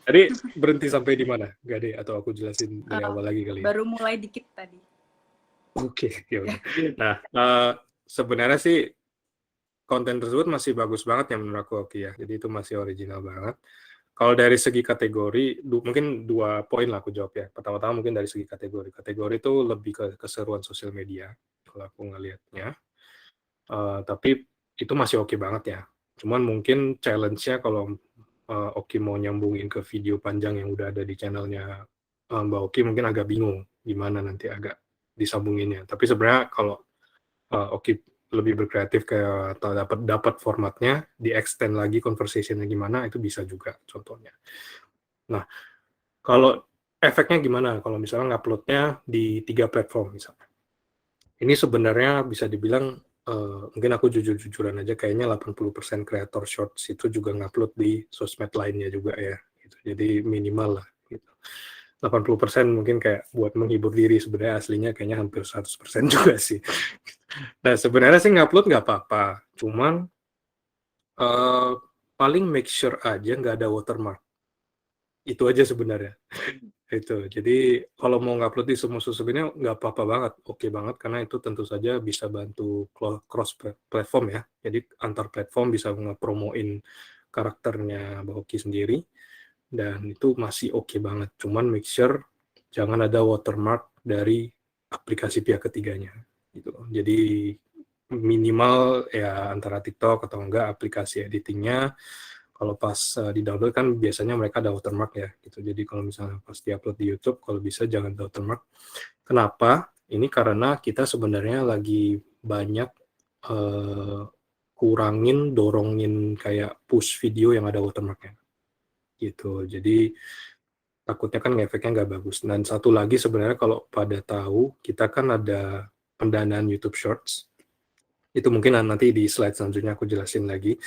Tadi berhenti sampai di mana? Gak deh, atau aku jelasin dari awal lagi kali ya? Baru mulai dikit tadi. Oke, ya udah. Nah, sebenarnya sih konten tersebut masih bagus banget ya menurut aku, Oki ya. Jadi itu masih original banget. Kalau dari segi kategori, mungkin 2 poin lah aku jawab ya. Pertama-tama mungkin dari segi kategori. Kategori itu lebih ke keseruan sosial media, kalau aku ngelihatnya. Tapi itu masih oke banget ya. Cuman mungkin challenge-nya kalau Oki mau nyambungin ke video panjang yang udah ada di channelnya Mbak Oki, mungkin agak bingung gimana nanti agak disambunginnya. Tapi sebenarnya kalau Oki lebih berkreatif kayak atau dapat formatnya, di extend lagi conversation-nya gimana, itu bisa juga contohnya. Nah, kalau efeknya gimana kalau misalnya ngupload-nya di 3 platform misalnya. Ini sebenarnya bisa dibilang mungkin aku jujur-jujuran aja, kayaknya 80% kreator shorts itu juga ngupload di sosmed lainnya juga ya. Gitu. Jadi minimal lah. Gitu. 80% mungkin kayak buat menghibur diri, sebenarnya aslinya kayaknya hampir 100% juga sih. Nah sebenarnya sih ngupload nggak apa-apa, cuman paling make sure aja nggak ada watermark. Itu aja sebenarnya. Itu. Jadi kalau mau ngupload di semua sosmed ini nggak apa-apa banget, oke banget, karena itu tentu saja bisa bantu cross platform ya. Jadi antar platform bisa ngepromoin karakternya Mbak Oki sendiri, dan itu masih oke banget. Cuman make sure jangan ada watermark dari aplikasi pihak ketiganya. Gitu. Jadi minimal ya antara TikTok atau enggak aplikasi editingnya. Kalau pas di-download kan biasanya mereka ada watermark ya, gitu. Jadi kalau misalnya pas di-upload di YouTube, kalau bisa jangan ada watermark. Kenapa? Ini karena kita sebenarnya lagi banyak dorongin kayak push video yang ada watermarknya. Gitu. Jadi takutnya kan efeknya nggak bagus. Dan satu lagi sebenarnya kalau pada tahu, kita kan ada pendanaan YouTube Shorts. Itu mungkin nanti di slide selanjutnya aku jelasin lagi.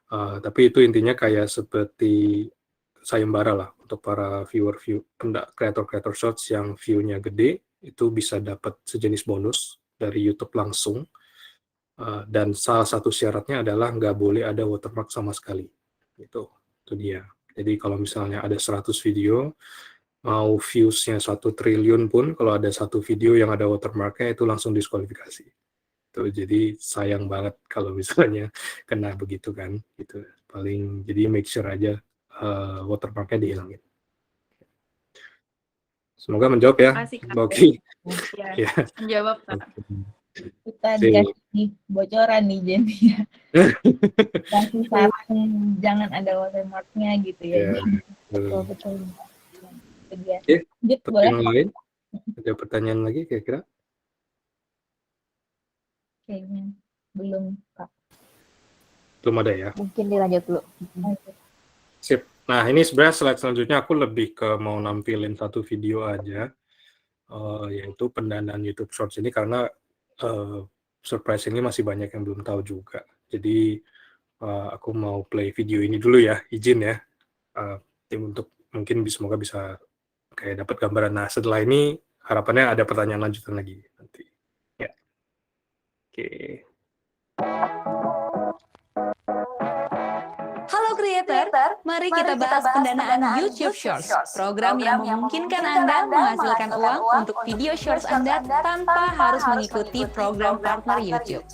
Tapi itu intinya kayak seperti sayembara lah untuk para kreator shorts yang view-nya gede, itu bisa dapat sejenis bonus dari YouTube langsung. Dan salah satu syaratnya adalah nggak boleh ada watermark sama sekali. Itu dia. Jadi kalau misalnya ada 100 video, mau views-nya 1 triliun pun, kalau ada satu video yang ada watermark-nya itu langsung diskualifikasi. gitu. Jadi sayang banget kalau misalnya kena begitu kan, gitu. Paling jadi make sure aja watermarknya dihilangin. Semoga menjawab ya, Makasih, Kak. Mbak Oki. Ya, Ya. menjawab, Kak. Kita Sip. dikasih bocoran nih Jen ya. Kasih saran jangan ada watermarknya gitu ya. Ya. Betul, betul. Itu dia. Oke, Lanjut, untuk boleh? yang lain, ada pertanyaan lagi kira-kira? Kayaknya belum Kak. Belum ada ya? Mungkin dilanjut dulu. Sip. Nah, ini sebenarnya slide selanjutnya aku lebih ke mau nampilin satu video aja, yaitu pendanaan YouTube Shorts ini karena surprise ini masih banyak yang belum tahu juga. Jadi aku mau play video ini dulu ya, izin ya, tim untuk mungkin semoga bisa kayak dapat gambaran. Nah, setelah ini harapannya ada pertanyaan lanjutan lagi nanti. Ya. Oke. Halo creator, mari kita bahas pendanaan YouTube Shorts, program yang memungkinkan Anda menghasilkan uang untuk video Shorts Anda tanpa harus mengikuti program partner YouTube.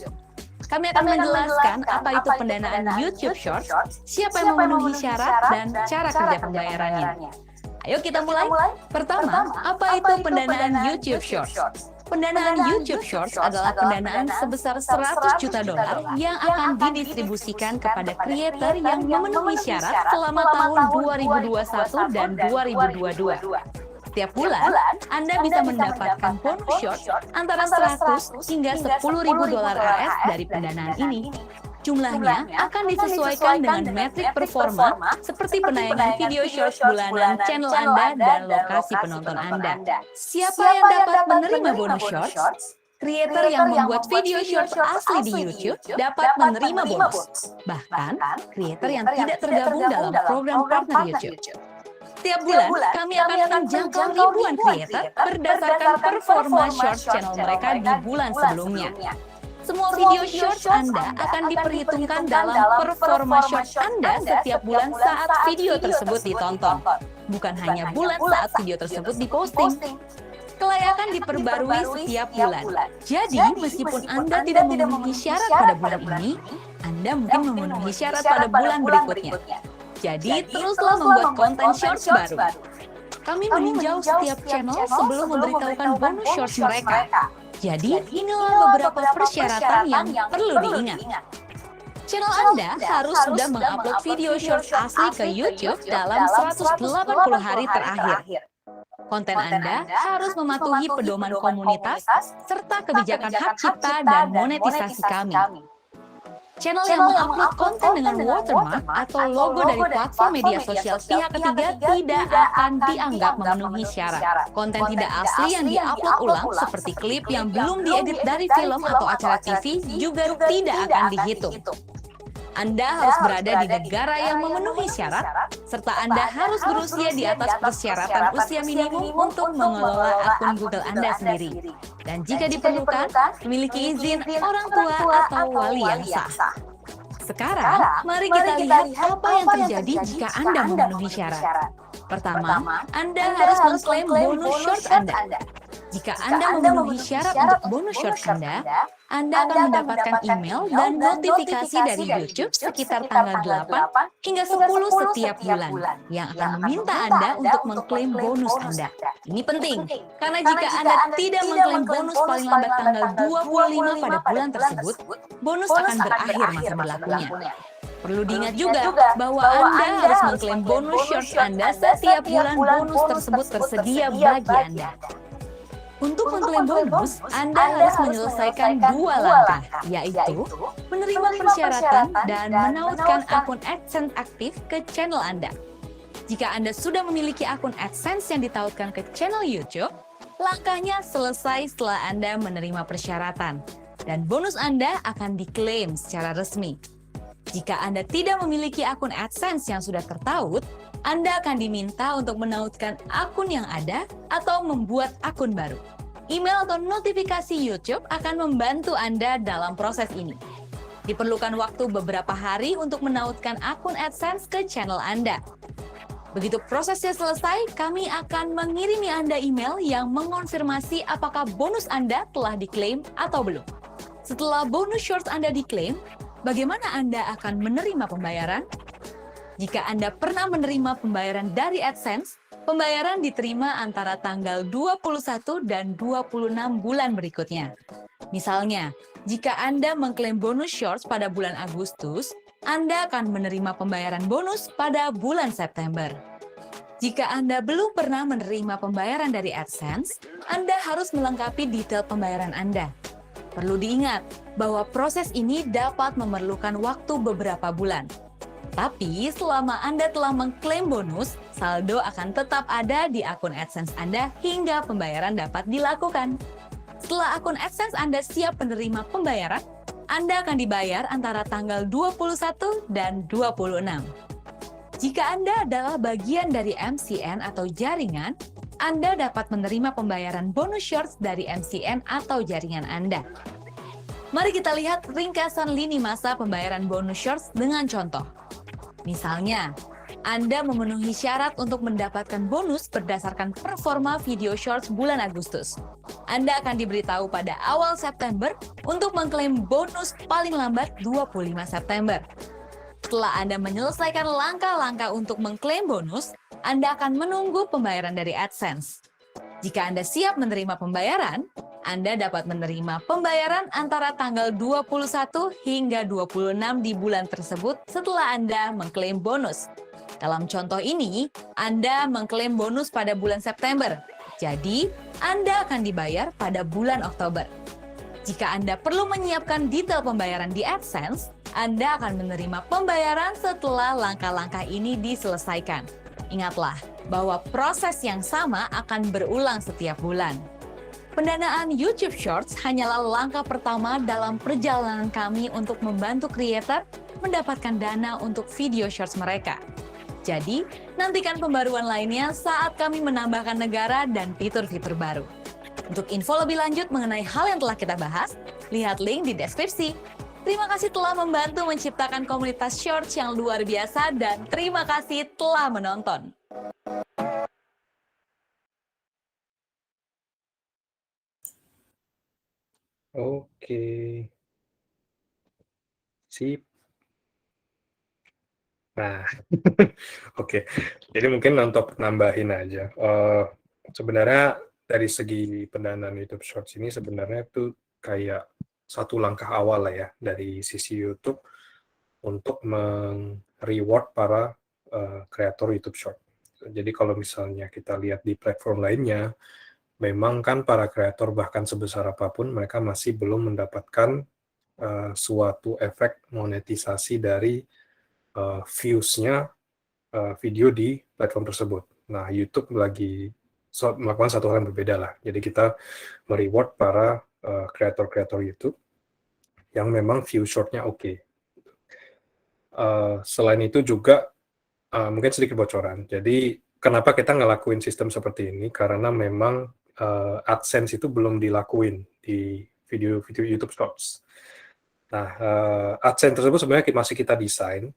Kami akan menjelaskan apa itu pendanaan YouTube Shorts, siapa yang memenuhi syarat, dan cara kerja pembayarannya. Ayo kita mulai. Pertama, apa itu pendanaan YouTube Shorts? Pendanaan YouTube Shorts adalah pendanaan sebesar 100 juta dolar yang akan didistribusikan kepada kreator yang memenuhi syarat selama tahun 2021 dan 2022. Setiap bulan, Anda bisa mendapatkan bonus short antara 100 hingga 10.000 dolar AS dari pendanaan ini. Jumlahnya akan disesuaikan dengan metrik performa seperti penayangan video shorts bulanan channel Anda dan lokasi penonton Anda. Siapa yang dapat menerima bonus shorts? Creator yang membuat video shorts asli di YouTube dapat menerima bonus. Bahkan, creator yang tidak tergabung dalam program partner YouTube. Setiap bulan, kami akan menjangkau ribuan creator berdasarkan performa short channel mereka di bulan sebelumnya. Semua video shorts Anda akan diperhitungkan dalam performa shorts Anda setiap bulan saat video tersebut ditonton. Bukan hanya bulan saat video tersebut diposting. Kelayakan diperbarui setiap bulan. Jadi, meskipun Anda tidak memenuhi syarat pada bulan ini, Anda mungkin memenuhi syarat pada bulan berikutnya. Jadi, teruslah membuat konten shorts baru. Kami meninjau setiap channel sebelum memberitahukan bonus shorts mereka. Jadi, inilah beberapa persyaratan yang perlu diingat. Channel Anda harus sudah mengupload video shorts asli ke YouTube dalam 180 hari terakhir. Konten Anda harus mematuhi pedoman komunitas serta kebijakan hak cipta dan monetisasi kami. Channel yang mengupload konten dengan watermark atau logo dari platform media sosial pihak ketiga tidak akan dianggap memenuhi syarat. Konten tidak asli yang diupload ulang seperti klip yang belum diedit dari film atau acara TV juga tidak akan dihitung. Anda harus berada di negara yang memenuhi syarat, serta Anda harus berusia di atas persyaratan usia minimum untuk mengelola akun Google Anda sendiri. Dan jika diperlukan, memiliki izin orang tua atau wali yang sah. Sekarang, mari kita lihat apa yang terjadi jika Anda memenuhi syarat. Pertama, Anda harus mengklaim bonus shorts Anda. Jika Anda memenuhi syarat untuk bonus shorts Anda akan mendapatkan email dan notifikasi dari YouTube sekitar tanggal 8 hingga 10 setiap bulan yang akan meminta Anda untuk mengklaim bonus Anda. Ini penting, karena jika Anda tidak mengklaim bonus paling lambat tanggal 25 pada bulan tersebut, bonus akan berakhir masa berlakunya. Perlu diingat juga bahwa Anda harus mengklaim bonus shorts Anda setiap bulan bonus tersebut tersedia bagi Anda. Untuk mengklaim bonus, Anda harus menyelesaikan 2 langkah, yaitu menerima persyaratan dan menautkan akun AdSense aktif ke channel Anda. Jika Anda sudah memiliki akun AdSense yang ditautkan ke channel YouTube, langkahnya selesai setelah Anda menerima persyaratan, dan bonus Anda akan diklaim secara resmi. Jika Anda tidak memiliki akun AdSense yang sudah tertaut, Anda akan diminta untuk menautkan akun yang ada atau membuat akun baru. Email atau notifikasi YouTube akan membantu Anda dalam proses ini. Diperlukan waktu beberapa hari untuk menautkan akun AdSense ke channel Anda. Begitu prosesnya selesai, kami akan mengirimi Anda email yang mengonfirmasi apakah bonus Anda telah diklaim atau belum. Setelah bonus shorts Anda diklaim, bagaimana Anda akan menerima pembayaran? Jika Anda pernah menerima pembayaran dari AdSense, pembayaran diterima antara tanggal 21 dan 26 bulan berikutnya. Misalnya, jika Anda mengklaim bonus shorts pada bulan Agustus, Anda akan menerima pembayaran bonus pada bulan September. Jika Anda belum pernah menerima pembayaran dari AdSense, Anda harus melengkapi detail pembayaran Anda. Perlu diingat bahwa proses ini dapat memerlukan waktu beberapa bulan. Tapi selama Anda telah mengklaim bonus, saldo akan tetap ada di akun AdSense Anda hingga pembayaran dapat dilakukan. Setelah akun AdSense Anda siap menerima pembayaran, Anda akan dibayar antara tanggal 21 dan 26. Jika Anda adalah bagian dari MCN atau jaringan, Anda dapat menerima pembayaran bonus shorts dari MCN atau jaringan Anda. Mari kita lihat ringkasan lini masa pembayaran bonus shorts dengan contoh. Misalnya, Anda memenuhi syarat untuk mendapatkan bonus berdasarkan performa video shorts bulan Agustus. Anda akan diberitahu pada awal September untuk mengklaim bonus paling lambat 25 September. Setelah Anda menyelesaikan langkah-langkah untuk mengklaim bonus, Anda akan menunggu pembayaran dari AdSense. Jika Anda siap menerima pembayaran, Anda dapat menerima pembayaran antara tanggal 21 hingga 26 di bulan tersebut setelah Anda mengklaim bonus. Dalam contoh ini, Anda mengklaim bonus pada bulan September, jadi Anda akan dibayar pada bulan Oktober. Jika Anda perlu menyiapkan detail pembayaran di AdSense, Anda akan menerima pembayaran setelah langkah-langkah ini diselesaikan. Ingatlah bahwa proses yang sama akan berulang setiap bulan. Pendanaan YouTube Shorts hanyalah langkah pertama dalam perjalanan kami untuk membantu kreator mendapatkan dana untuk video shorts mereka. Jadi, nantikan pembaruan lainnya saat kami menambahkan negara dan fitur-fitur baru. Untuk info lebih lanjut mengenai hal yang telah kita bahas, lihat link di deskripsi. Terima kasih telah membantu menciptakan komunitas shorts yang luar biasa dan terima kasih telah menonton. Oke. Sip. Nah, oke. Jadi mungkin untuk nambahin aja. Sebenarnya dari segi pendanaan YouTube Shorts ini sebenarnya itu kayak satu langkah awal lah ya dari sisi YouTube untuk reward para kreator YouTube Short. Jadi kalau misalnya kita lihat di platform lainnya, memang kan para kreator bahkan sebesar apapun mereka masih belum mendapatkan suatu efek monetisasi dari views-nya video di platform tersebut. Nah, YouTube lagi melakukan satu hal yang berbeda lah. Jadi kita mereward para kreator-kreator YouTube yang memang view short-nya oke. Selain itu juga mungkin sedikit bocoran. Jadi kenapa kita ngelakuin sistem seperti ini? Karena memang AdSense itu belum dilakuin di video-video YouTube Shorts. Nah, AdSense tersebut sebenarnya masih kita desain.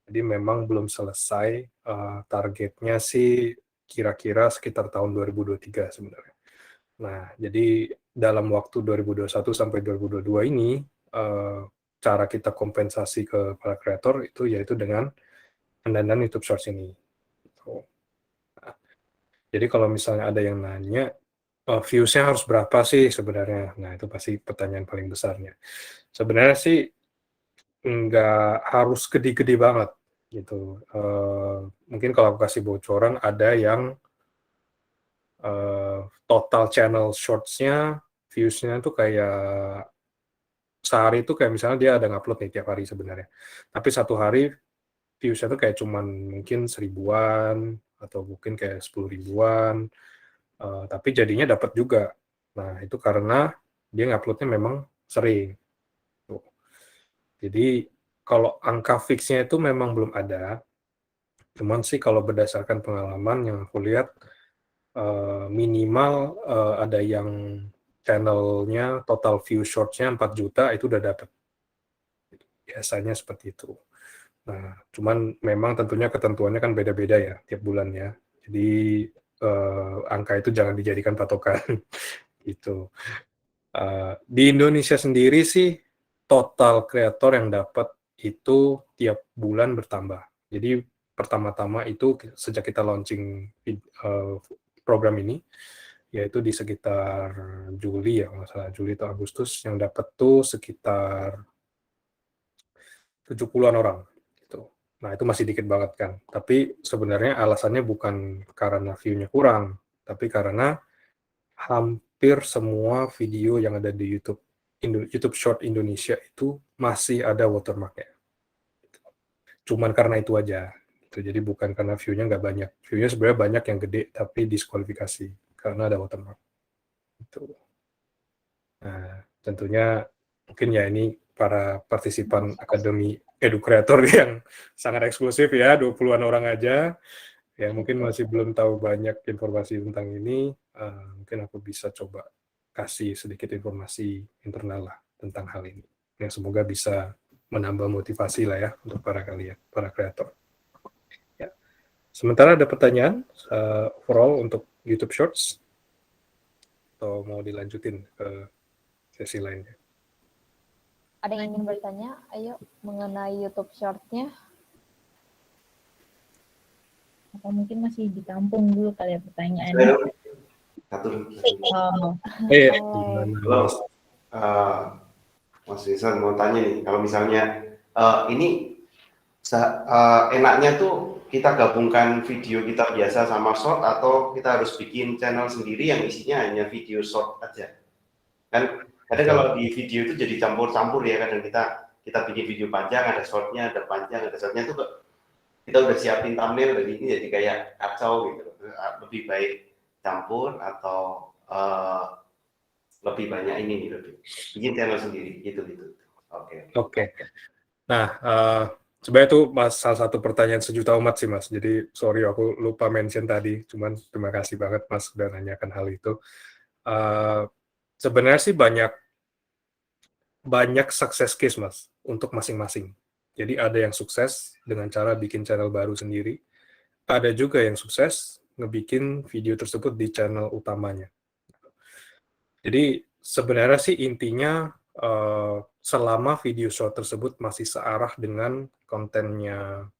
Jadi memang belum selesai, targetnya sih kira-kira sekitar tahun 2023 sebenarnya. Nah, jadi dalam waktu 2021 sampai 2022 ini, cara kita kompensasi ke para kreator itu yaitu dengan pendanaan YouTube Shorts ini. Nah, jadi kalau misalnya ada yang nanya, views-nya harus berapa sih sebenarnya? Nah, itu pasti pertanyaan paling besarnya. Sebenarnya sih nggak harus gede-gede banget gitu. Mungkin kalau aku kasih bocoran ada yang total channel shorts-nya views-nya tuh kayak sehari itu kayak misalnya dia ada ngupload nih tiap hari sebenarnya. Tapi satu hari views-nya tuh kayak cuman mungkin 1000-an atau mungkin kayak 10 ribuan. Tapi jadinya dapat juga. Nah, itu karena dia ngupload-nya memang sering. Jadi kalau angka fixnya itu memang belum ada, cuman sih kalau berdasarkan pengalaman yang aku lihat minimal ada yang channelnya total view shorts-nya 4 juta itu udah dapat. Biasanya seperti itu. Nah, cuman memang tentunya ketentuannya kan beda-beda ya tiap bulannya. Jadi angka itu jangan dijadikan patokan gitu. Di Indonesia sendiri sih total kreator yang dapat itu tiap bulan bertambah. Jadi pertama-tama itu sejak kita launching program ini, yaitu di sekitar Juli ya, kalau nggak salah Juli atau Agustus, yang dapat tuh sekitar 70-an orang gitu. Nah, itu masih dikit banget kan. Tapi sebenarnya alasannya bukan karena view-nya kurang, tapi karena hampir semua video yang ada di YouTube Short Indonesia itu masih ada watermark-nya. Cuman karena itu aja. Jadi bukan karena view-nya nggak banyak. View-nya sebenarnya banyak yang gede, tapi diskualifikasi karena ada watermark. Nah, tentunya mungkin ya ini para partisipan Akademi Educreator yang sangat eksklusif ya, 20-an orang aja. Ya mungkin masih belum tahu banyak informasi tentang ini, mungkin aku bisa coba kasih sedikit informasi internal lah tentang hal ini. Yang semoga bisa menambah motivasi lah ya untuk para kalian, para kreator. Ya. Sementara ada pertanyaan overall untuk YouTube Shorts? Atau mau dilanjutin ke sesi lainnya? Ada yang ingin bertanya? Ayo, mengenai YouTube Short-nya. Atau mungkin masih ditampung dulu kali ya pertanyaannya. Gimana, Mas? Mas Rizal mau tanya nih, kalau misalnya ini enaknya tuh kita gabungkan video kita biasa sama short, atau kita harus bikin channel sendiri yang isinya hanya video short aja? Kan kadang kalau di video itu jadi campur-campur ya, kadang kita bikin video panjang, ada shortnya, ada panjang, ada shortnya tuh kita udah siapin thumbnail dari ini jadi kayak kacau gitu. Lebih baik campur atau lebih banyak ini gitu, bikin channel sendiri gitu. Oke. Nah, sebenarnya itu salah satu pertanyaan sejuta umat sih Mas. Jadi sorry aku lupa mention tadi, cuman terima kasih banget Mas sudah nanyakan hal itu. Sebenarnya sih banyak success case Mas untuk masing-masing. Jadi ada yang sukses dengan cara bikin channel baru sendiri, ada juga yang sukses ngebikin video tersebut di channel utamanya. Jadi sebenarnya sih intinya selama video short tersebut masih searah dengan kontennya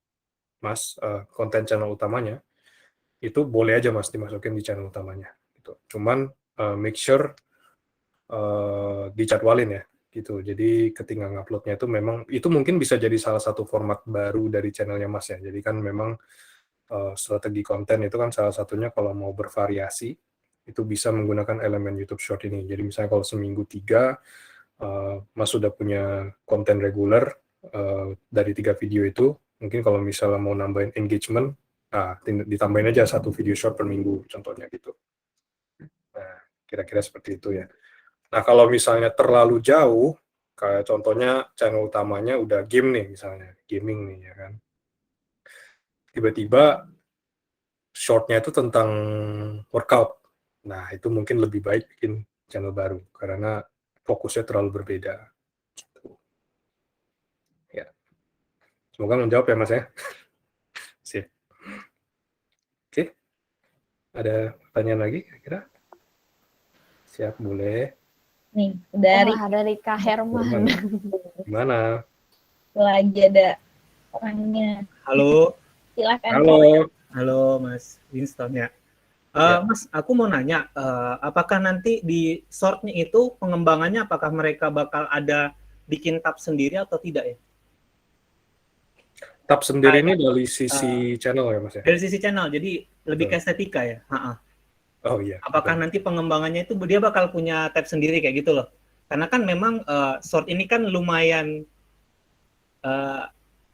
Mas, konten channel utamanya, itu boleh aja Mas dimasukin di channel utamanya. Gitu. Cuman make sure dijadwalin ya. Gitu. Jadi ketika nguploadnya itu memang itu mungkin bisa jadi salah satu format baru dari channelnya Mas ya. Jadi kan memang strategi konten itu kan salah satunya kalau mau bervariasi itu bisa menggunakan elemen YouTube Short ini. Jadi misalnya kalau seminggu 3 Mas sudah punya konten reguler dari 3 video itu, mungkin kalau misalnya mau nambahin engagement, ditambahin aja 1 video short per minggu contohnya gitu. Nah, kira-kira seperti itu ya. Nah, kalau misalnya terlalu jauh, kayak contohnya channel utamanya udah game nih misalnya, gaming nih ya kan. Tiba-tiba short-nya itu tentang workout. Nah, itu mungkin lebih baik bikin channel baru, karena fokusnya terlalu berbeda. Ya. Semoga menjawab ya Mas ya. Sip. Oke. Ada pertanyaan lagi kira-kira? Siap, boleh. Nih, dari Kak Herman. Gimana? lagi ada orangnya. Halo. Silakan. Halo Mas Winston ya. Mas, aku mau nanya, apakah nanti di short-nya itu pengembangannya apakah mereka bakal ada bikin tab sendiri atau tidak ya? Tab sendiri ini dari sisi channel ya Mas ya? Dari sisi channel, jadi lebih ke estetika ya? Oh iya. Apakah nanti pengembangannya itu dia bakal punya tab sendiri kayak gitu loh? Karena kan memang short ini kan lumayan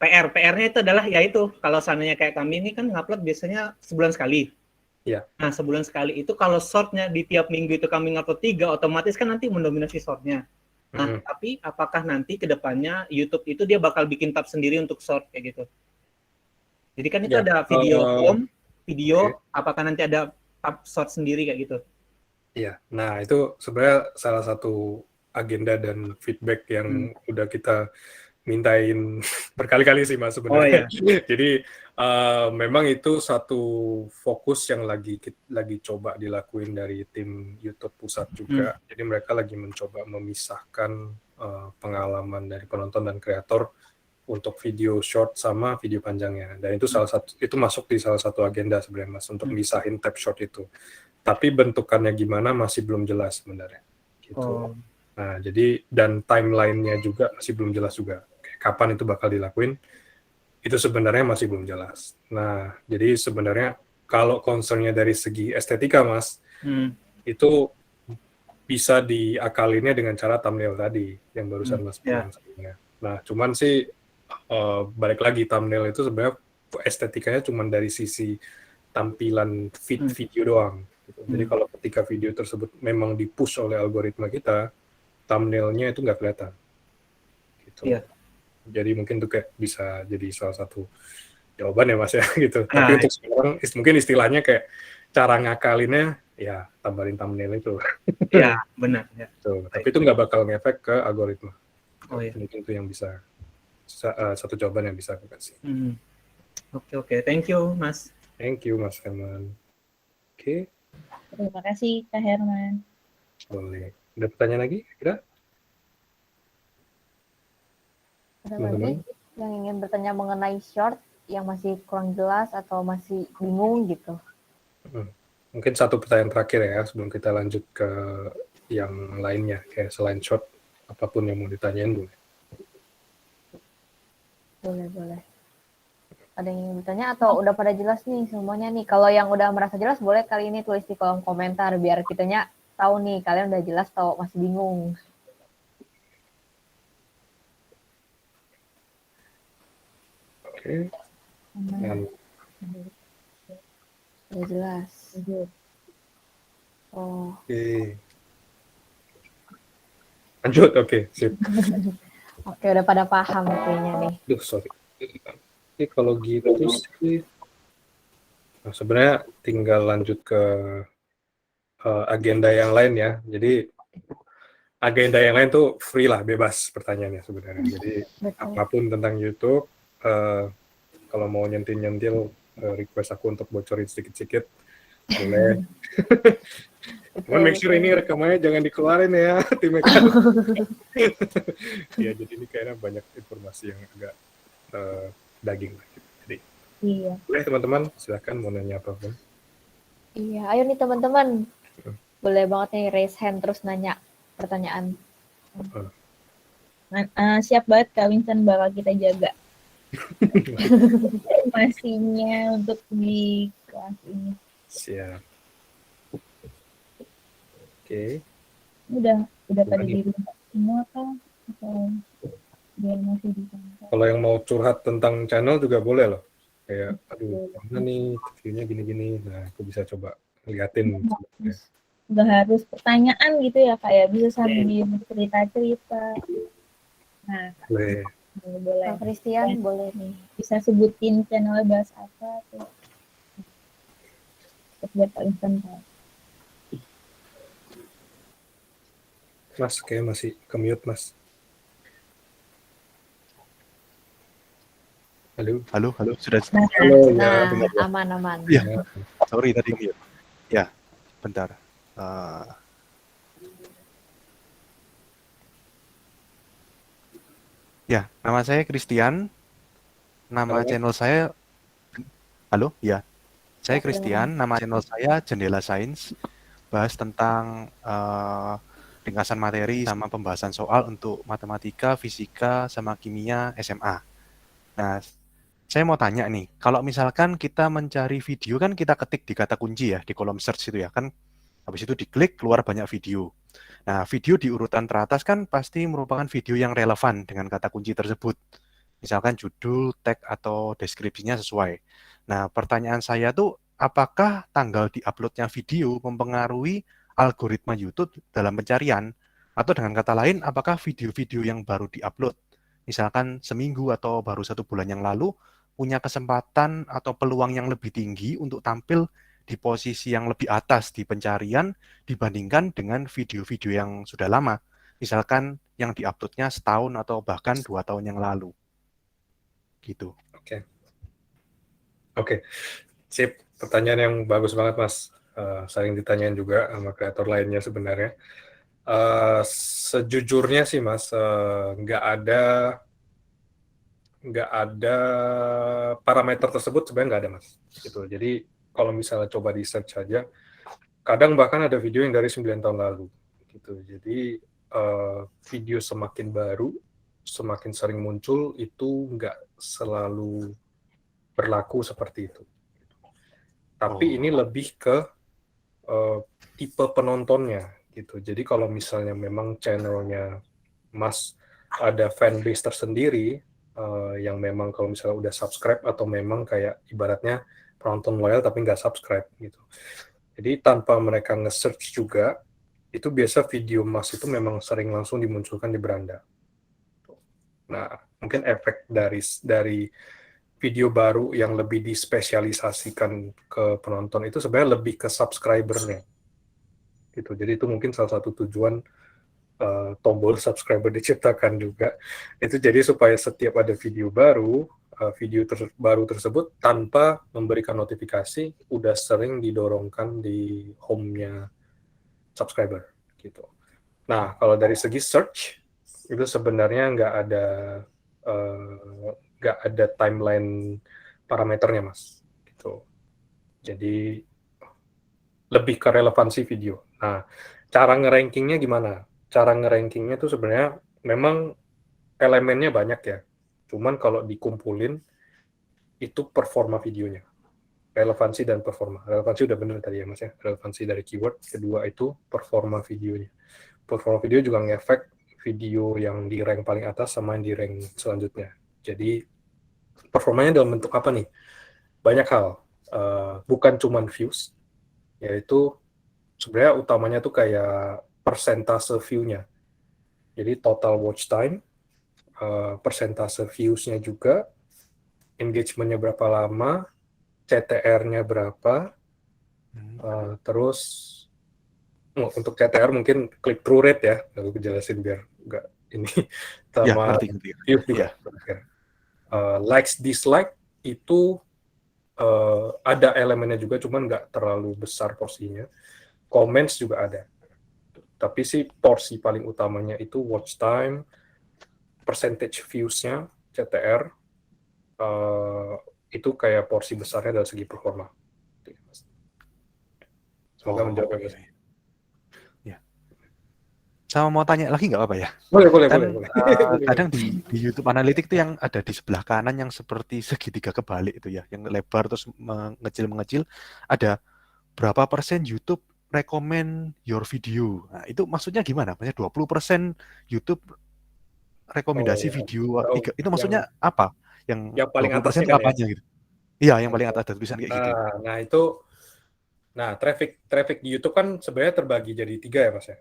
PR-nya itu adalah yaitu kalau seandainya kayak kami ini kan ngupload biasanya sebulan sekali. Iya. Nah, sebulan sekali itu kalau short-nya di tiap minggu itu kami ngupload 3, otomatis kan nanti mendominasi short-nya. Nah, tapi apakah nanti ke depannya YouTube itu dia bakal bikin tab sendiri untuk short kayak gitu? Jadi kan itu ada video, apakah nanti ada tab short sendiri kayak gitu? Iya, nah itu sebenarnya salah satu agenda dan feedback yang udah kita mintain berkali-kali sih Mas Oh sebenarnya. ya. Jadi memang itu satu fokus yang lagi coba dilakuin dari tim YouTube pusat juga. Jadi mereka lagi mencoba memisahkan pengalaman dari penonton dan kreator untuk video short sama video panjangnya. Dan itu masuk di salah satu agenda sebenarnya Mas untuk misahin tab short itu. Tapi bentukannya gimana masih belum jelas sebenarnya. Gitu. Oh. Nah, jadi dan timeline-nya juga masih belum jelas juga. Kapan itu bakal dilakuin, itu sebenarnya masih belum jelas. Nah, jadi sebenarnya kalau concern-nya dari segi estetika, Mas, itu bisa diakalinnya dengan cara thumbnail tadi, yang barusan Mas bilang sebelumnya. Nah, cuman sih, balik lagi, thumbnail itu sebenarnya estetikanya cuma dari sisi tampilan feed video doang. Gitu. Jadi kalau ketika video tersebut memang di-push oleh algoritma kita, thumbnail-nya itu nggak kelihatan. Gitu. Iya. Jadi mungkin itu kayak bisa jadi salah satu jawaban ya Mas ya gitu. Tapi untuk sekarang mungkin istilahnya kayak cara ngakalinnya ya tambahin thumbnail itu. Iya, benar. Ya. Tuh, tapi itu nggak bakal ngefek ke algoritma. Oh iya. Mungkin itu yang bisa satu jawaban yang bisa aku kasih. Oke. Thank you, Mas. Thank you, Mas Herman. Oke. Terima kasih, Kak Herman. Boleh. Ada pertanyaan lagi? Kira? Ada lagi yang ingin bertanya mengenai short yang masih kurang jelas atau masih bingung gitu? Mungkin satu pertanyaan terakhir ya sebelum kita lanjut ke yang lainnya kayak selain short apapun yang mau ditanyain boleh. Boleh. Ada yang ingin bertanya atau udah pada jelas nih semuanya nih? Kalau yang udah merasa jelas boleh kali ini tulis di kolom komentar biar kitanya tahu nih kalian udah jelas atau masih bingung. Oke. Udah jelas. Oh. Oke. Lanjut, oke, sip. Oke, udah pada paham kayaknya nih. Sorry. Oke, kalau gitu sih, nah, sebenarnya tinggal lanjut ke agenda yang lain ya. Jadi agenda yang lain tuh free lah, bebas pertanyaannya sebenarnya. Jadi apapun tentang YouTube, kalau mau nyentil-nyentil, request aku untuk bocorin sedikit-sedikit, boleh. Cuman make sure ini rekamannya jangan dikeluarin ya, tim Mekan. Ya, jadi ini kayaknya banyak informasi yang agak daging lah. Jadi, boleh teman-teman, silakan mau nanya apapun. Iya, ayo nih teman-teman. Boleh banget nih raise hand terus nanya pertanyaan. Siap banget Kak Winston, bakal kita jaga informasinya untuk di kelas ini. Siap. Oke. Udah pada di rumah semua kan? Atau dia masih di kantor? Kalau yang mau curhat tentang channel juga boleh loh. Kayak, aduh, mana nih videonya gini-gini. Nah, aku bisa coba liatin. Nggak harus pertanyaan gitu ya kayak bisa sambil cerita-cerita. Nah, boleh. Kak Christian boleh nih. Bisa sebutin channelnya bahas apa tuh. Buat Pak Winston. Mas, kayak masih ke-mute, Mas. Halo, sudah. Halo, ya. Aman. Ya, sorry tadi mute. Ya, bentar. Ya, nama saya Christian. Nama channel saya. Halo, ya. Saya Christian. Nama channel saya Jendela Sains. Bahas tentang ringkasan materi sama pembahasan soal untuk matematika, fisika, sama kimia SMA. Nah, saya mau tanya nih, kalau misalkan kita mencari video kan kita ketik di kata kunci ya, di kolom search itu ya kan, habis itu diklik keluar banyak video. Nah, video di urutan teratas kan pasti merupakan video yang relevan dengan kata kunci tersebut. Misalkan judul, tag, atau deskripsinya sesuai. Nah, pertanyaan saya tuh, apakah tanggal diuploadnya video mempengaruhi algoritma YouTube dalam pencarian? Atau dengan kata lain, apakah video-video yang baru diupload, misalkan seminggu atau baru 1 bulan yang lalu, punya kesempatan atau peluang yang lebih tinggi untuk tampil di posisi yang lebih atas di pencarian dibandingkan dengan video-video yang sudah lama. Misalkan yang diuploadnya setahun atau bahkan 2 tahun yang lalu. Gitu. Oke. Sip. Pertanyaan yang bagus banget, Mas. Sering ditanyain juga sama kreator lainnya sebenarnya. Sejujurnya sih, Mas, nggak ada parameter tersebut sebenarnya nggak ada, Mas. Gitu. Jadi kalau misalnya coba di search aja, kadang bahkan ada video yang dari 9 tahun lalu. Gitu. Jadi video semakin baru, semakin sering muncul, itu nggak selalu berlaku seperti itu. Tapi ini lebih ke tipe penontonnya gitu. Jadi kalau misalnya memang channelnya Mas ada fanbase tersendiri yang memang kalau misalnya udah subscribe atau memang kayak ibaratnya penonton loyal tapi nggak subscribe gitu. Jadi tanpa mereka nge-search juga, itu biasa video Mas itu memang sering langsung dimunculkan di beranda. Nah, mungkin efek dari video baru yang lebih dispesialisasikan ke penonton itu sebenarnya lebih ke subscriber-nya. Gitu. Jadi itu mungkin salah satu tujuan tombol subscriber diciptakan juga. Itu jadi supaya setiap ada video baru, baru tersebut tanpa memberikan notifikasi, udah sering didorongkan di home-nya subscriber. Gitu. Nah, kalau dari segi search, itu sebenarnya nggak ada timeline parameternya, Mas. Gitu. Jadi lebih ke relevansi video. Nah, cara nge-rankingnya gimana? Cara nge-rankingnya itu sebenarnya memang elemennya banyak ya. Cuman kalau dikumpulin itu performa videonya. Relevansi dan performa. Relevansi udah bener tadi ya, Mas ya. Relevansi dari keyword. Kedua itu performa videonya. Performa video juga ngefek video yang di rank paling atas sama yang di rank selanjutnya. Jadi performanya dalam bentuk apa nih? Banyak hal. Bukan cuman views, yaitu sebenarnya utamanya tuh kayak persentase view-nya. Jadi total watch time, persentase views-nya juga, engagement-nya berapa lama, CTR-nya berapa, terus untuk CTR mungkin click through rate ya, aku jelasin biar nggak ini, sama views juga. Likes, dislike itu ada elemennya juga, cuman nggak terlalu besar porsinya. Comments juga ada. Tapi sih porsi paling utamanya itu watch time, percentage views-nya, CTR, itu kayak porsi besarnya dari segi performa. Semoga menjawab ya, Mas. Ya. Sama mau tanya lagi nggak apa-apa ya? Boleh. Kadang di YouTube Analytics itu yang ada di sebelah kanan yang seperti segitiga kebalik itu ya, yang lebar terus mengecil, ada berapa persen YouTube recommend your video. Nah, itu maksudnya gimana? Maksudnya 20% YouTube rekomendasi video. Itu maksudnya apa? Yang paling 20% atasnya itu kan apanya gitu? Iya, yang paling atas ada tulisan kayak gitu. Nah, traffic di YouTube kan sebenarnya terbagi jadi 3 ya, Mas ya.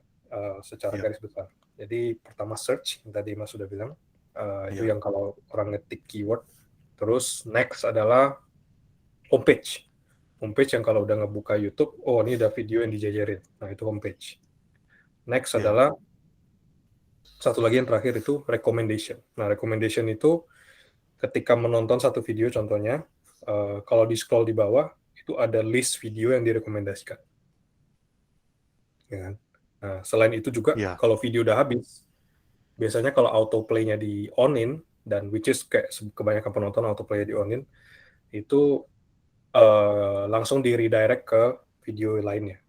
Secara garis besar. Jadi pertama search, yang tadi Mas sudah bilang. Itu yang kalau orang ngetik keyword. Terus next adalah homepage. Homepage yang kalau udah ngebuka YouTube, oh ini ada video yang dijajarin. Nah, itu homepage. Next adalah satu lagi yang terakhir itu recommendation. Nah, recommendation itu ketika menonton satu video contohnya, kalau di scroll di bawah itu ada list video yang direkomendasikan. Ya kan? Nah, selain itu juga kalau video udah habis, biasanya kalau autoplay-nya di on-in, dan which is kayak kebanyakan penonton autoplay-nya di on-in, itu langsung di redirect ke video lainnya.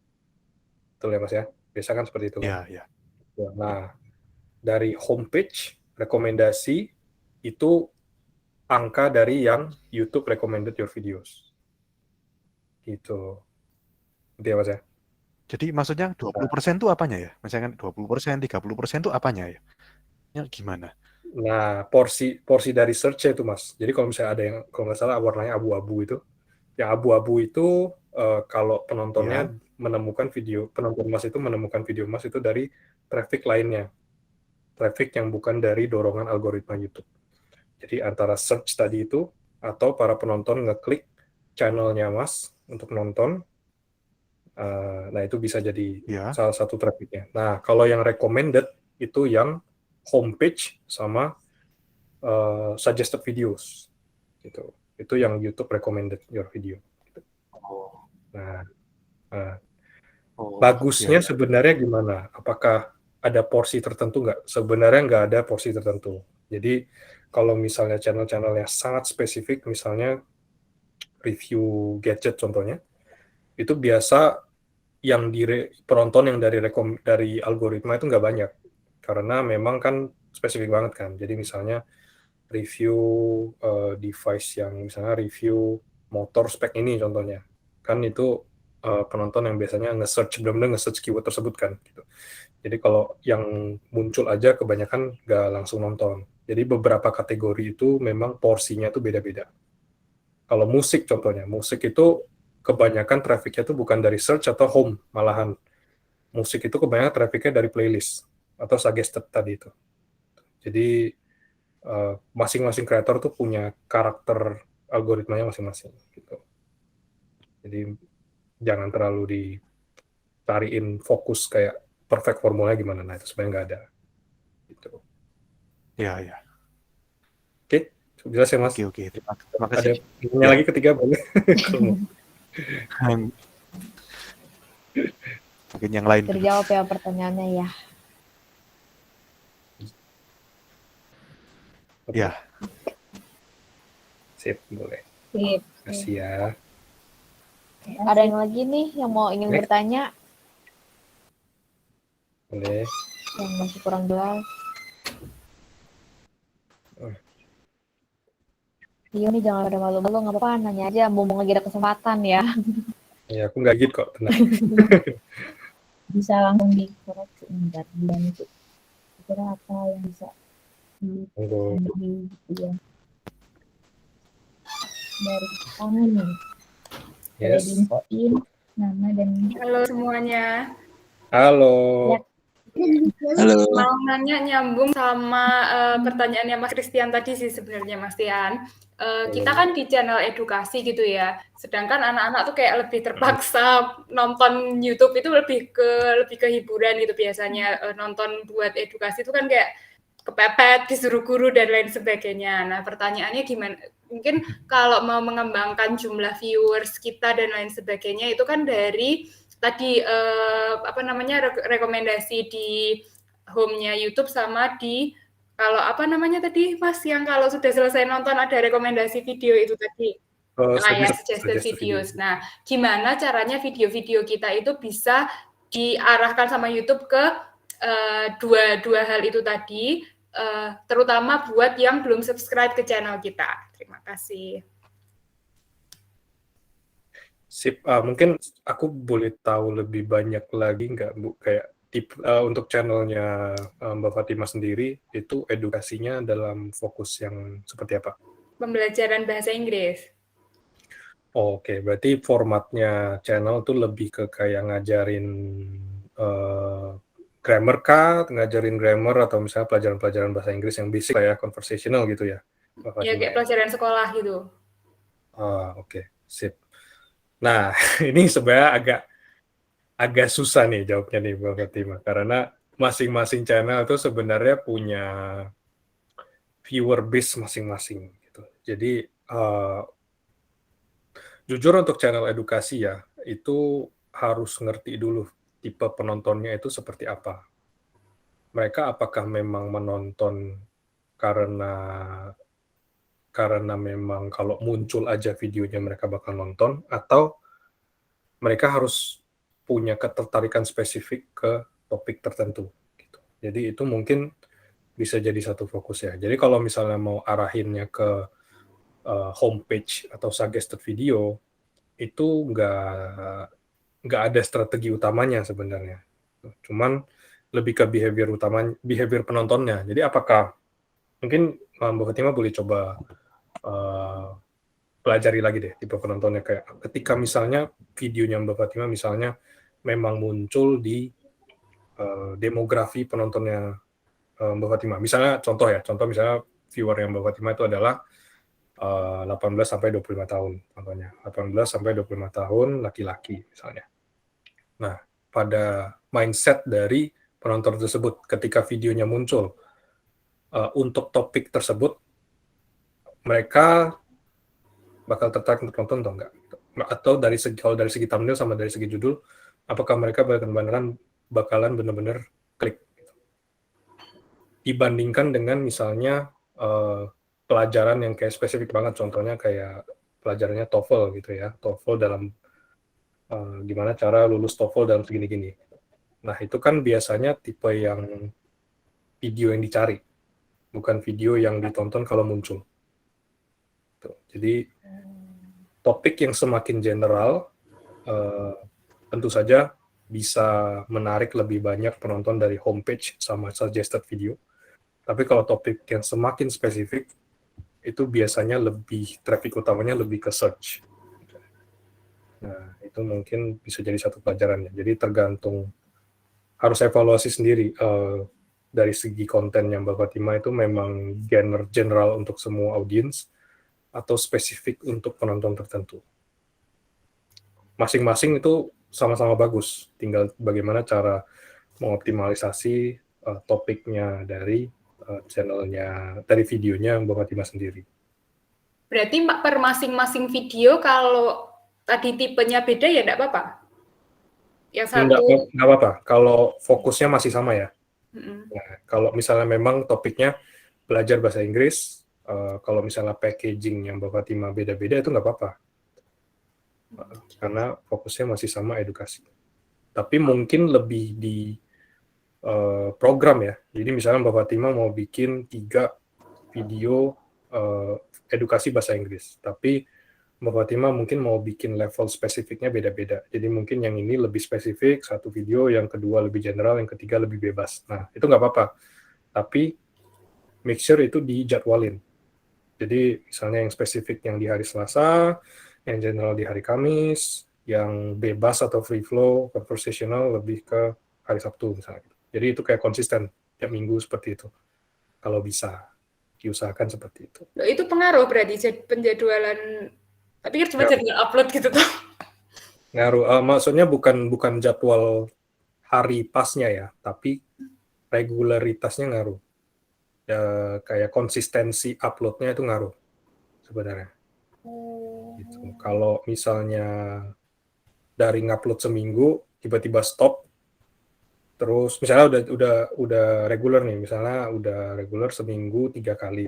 Betul ya, Mas ya? Biasa kan seperti itu. Iya. Nah, dari homepage, rekomendasi, itu angka dari yang YouTube recommended your videos. Gitu. Gitu ya, Mas ya? Jadi maksudnya 20% itu apanya ya? Misalkan 20%, 30% itu apanya ya? Ya gimana? Nah, porsi dari search itu, Mas. Jadi kalau misalnya ada yang, kalau nggak salah warnanya abu-abu itu, yang abu-abu itu kalau penontonnya menemukan video, penonton Mas itu menemukan video Mas itu dari traffic lainnya. Traffic yang bukan dari dorongan algoritma YouTube. Jadi antara search tadi itu, atau para penonton ngeklik channelnya Mas untuk nonton, nah itu bisa jadi salah satu trafficnya. Nah, kalau yang recommended itu yang homepage sama suggested videos gitu. Itu yang YouTube recommended your video. Nah, bagusnya sebenarnya gimana? Apakah ada porsi tertentu nggak? Sebenarnya nggak ada porsi tertentu. Jadi kalau misalnya channel-channel yang sangat spesifik, misalnya review gadget contohnya, itu biasa yang penonton yang dari algoritma itu nggak banyak. Karena memang kan spesifik banget kan. Jadi misalnya review device yang misalnya review motor spek ini contohnya. Kan itu penonton yang biasanya benar-benar nge-search keyword tersebut kan. Gitu. Jadi kalau yang muncul aja kebanyakan nggak langsung nonton. Jadi beberapa kategori itu memang porsinya itu beda-beda. Kalau musik contohnya, musik itu kebanyakan trafficnya itu bukan dari search atau home, malahan musik itu kebanyakan trafficnya dari playlist atau suggested tadi itu. Jadi masing-masing kreator tuh punya karakter algoritmanya masing-masing gitu. Jadi jangan terlalu ditariin fokus kayak perfect formulanya gimana, nah itu sebenarnya nggak ada gitu. Ya. Oke, bisa saya Mas? Oke. Terima kasih. Ada lagi ketiga boleh? Mungkin yang lain. Terjawab ya pertanyaannya ya. Ya. Sip, boleh. Sip. Kasih ya. Ada yang lagi nih yang mau ingin bertanya? Boleh. Yang masih kurang jelas. Iya nih jangan pada malu-malu, nggak apa-apa, nanya aja, mumpung lagi ada kesempatan ya. Ya, aku nggak gitu kok, tenang. Bisa langsung dikoreksi bentar, bilang itu. Kira apa yang bisa gitu ya. Dari tangan nih. Ada diinfoin nama dan Halo semuanya. Halo. Halo. Mau nanya nyambung sama pertanyaannya Mas Christian tadi sih sebenarnya Mas Tian. Kita kan di channel edukasi gitu ya. Sedangkan anak-anak tuh kayak lebih terpaksa nonton YouTube itu lebih ke hiburan gitu biasanya. Nonton buat edukasi itu kan kayak kepepet, disuruh guru dan lain sebagainya. Nah, pertanyaannya gimana? Mungkin kalau mau mengembangkan jumlah viewers kita dan lain sebagainya itu kan dari tadi rekomendasi di home-nya YouTube sama di kalau apa namanya tadi Mas yang kalau sudah selesai nonton ada rekomendasi video itu tadi. Suggested videos. Nah, gimana caranya video-video kita itu bisa diarahkan sama YouTube ke dua hal itu tadi, terutama buat yang belum subscribe ke channel kita. Terima kasih. Sip, mungkin aku boleh tahu lebih banyak lagi nggak Bu, kayak untuk channelnya Mbak Fatima sendiri, itu edukasinya dalam fokus yang seperti apa? Pembelajaran bahasa Inggris. Oke, berarti formatnya channel tuh lebih ke kayak ngajarin grammar kah, ngajarin grammar atau misalnya pelajaran-pelajaran bahasa Inggris yang basic kayak conversational gitu ya? Ya, kayak pelajaran sekolah gitu. Oke, sip. Nah, ini sebenarnya agak susah nih jawabnya nih Mbak Fatima, karena masing-masing channel itu sebenarnya punya viewer base masing-masing gitu. Jadi jujur untuk channel edukasi ya, itu harus ngerti dulu tipe penontonnya itu seperti apa. Mereka apakah memang menonton karena memang kalau muncul aja videonya mereka bakal nonton, atau mereka harus punya ketertarikan spesifik ke topik tertentu. Gitu. Jadi itu mungkin bisa jadi satu fokus ya. Jadi kalau misalnya mau arahinnya ke homepage atau suggested video, itu nggak ada strategi utamanya sebenarnya. Cuman lebih ke behavior penontonnya. Jadi apakah mungkin Mbak Fatima boleh coba pelajari lagi deh tipe penontonnya, kayak ketika misalnya videonya Mbak Fatima misalnya memang muncul di demografi penontonnya Mbak Fatima. Misalnya contoh misalnya viewer yang Mbak Fatima itu adalah 18 sampai 25 tahun contohnya. 18 sampai 25 tahun laki-laki misalnya. Nah, pada mindset dari penonton tersebut ketika videonya muncul, untuk topik tersebut mereka bakal tertarik untuk nonton atau enggak, atau kalau dari segi thumbnail sama dari segi judul, apakah mereka bakalan benar-benar klik gitu. Dibandingkan dengan misalnya pelajaran yang kayak spesifik banget, contohnya kayak pelajarannya TOEFL gitu ya, TOEFL dalam gimana cara lulus TOEFL dalam segini-gini. Nah itu kan biasanya tipe yang video yang dicari, bukan video yang ditonton kalau muncul. Tuh. Jadi topik yang semakin general tentu saja bisa menarik lebih banyak penonton dari homepage sama suggested video. Tapi kalau topik yang semakin spesifik, itu biasanya lebih, traffic utamanya lebih ke search. Nah, itu mungkin bisa jadi satu pelajarannya. Jadi tergantung, harus evaluasi sendiri. Dari segi konten yang Mbak Fatima itu memang general untuk semua audiens, atau spesifik untuk penonton tertentu. Masing-masing itu sama-sama bagus, tinggal bagaimana cara mengoptimalisasi topiknya dari channelnya, dari videonya Mbak Fatima sendiri. Berarti per masing-masing video kalau tadi tipenya beda ya enggak apa-apa? Yang satu Enggak apa-apa, kalau fokusnya masih sama ya. Nah, kalau misalnya memang topiknya belajar bahasa Inggris, kalau misalnya packaging yang Mbak Fatima beda-beda itu nggak apa-apa. Karena fokusnya masih sama edukasi. Tapi mungkin lebih di program ya. Jadi misalnya Mbak Fatima mau bikin 3 video edukasi bahasa Inggris, tapi Mbak Fatima mungkin mau bikin level spesifiknya beda-beda. Jadi mungkin yang ini lebih spesifik, satu video, yang kedua lebih general, yang ketiga lebih bebas. Nah, itu nggak apa-apa. Tapi make sure itu dijadwalin. Jadi misalnya yang spesifik yang di hari Selasa, yang general di hari Kamis, yang bebas atau free flow, conversational lebih ke hari Sabtu misalnya. Jadi itu kayak konsisten tiap minggu seperti itu. Kalau bisa diusahakan seperti itu. itu pengaruh berarti penjadwalan. Tapi kan cuma jadwal upload gitu tuh. Ngaruh. Maksudnya bukan jadwal hari pasnya ya, tapi regularitasnya ngaruh. Ya, kayak konsistensi uploadnya itu ngaruh sebenarnya. Gitu. Kalau misalnya dari ngupload seminggu tiba-tiba stop, terus misalnya udah regular nih, misalnya udah regular seminggu 3 kali,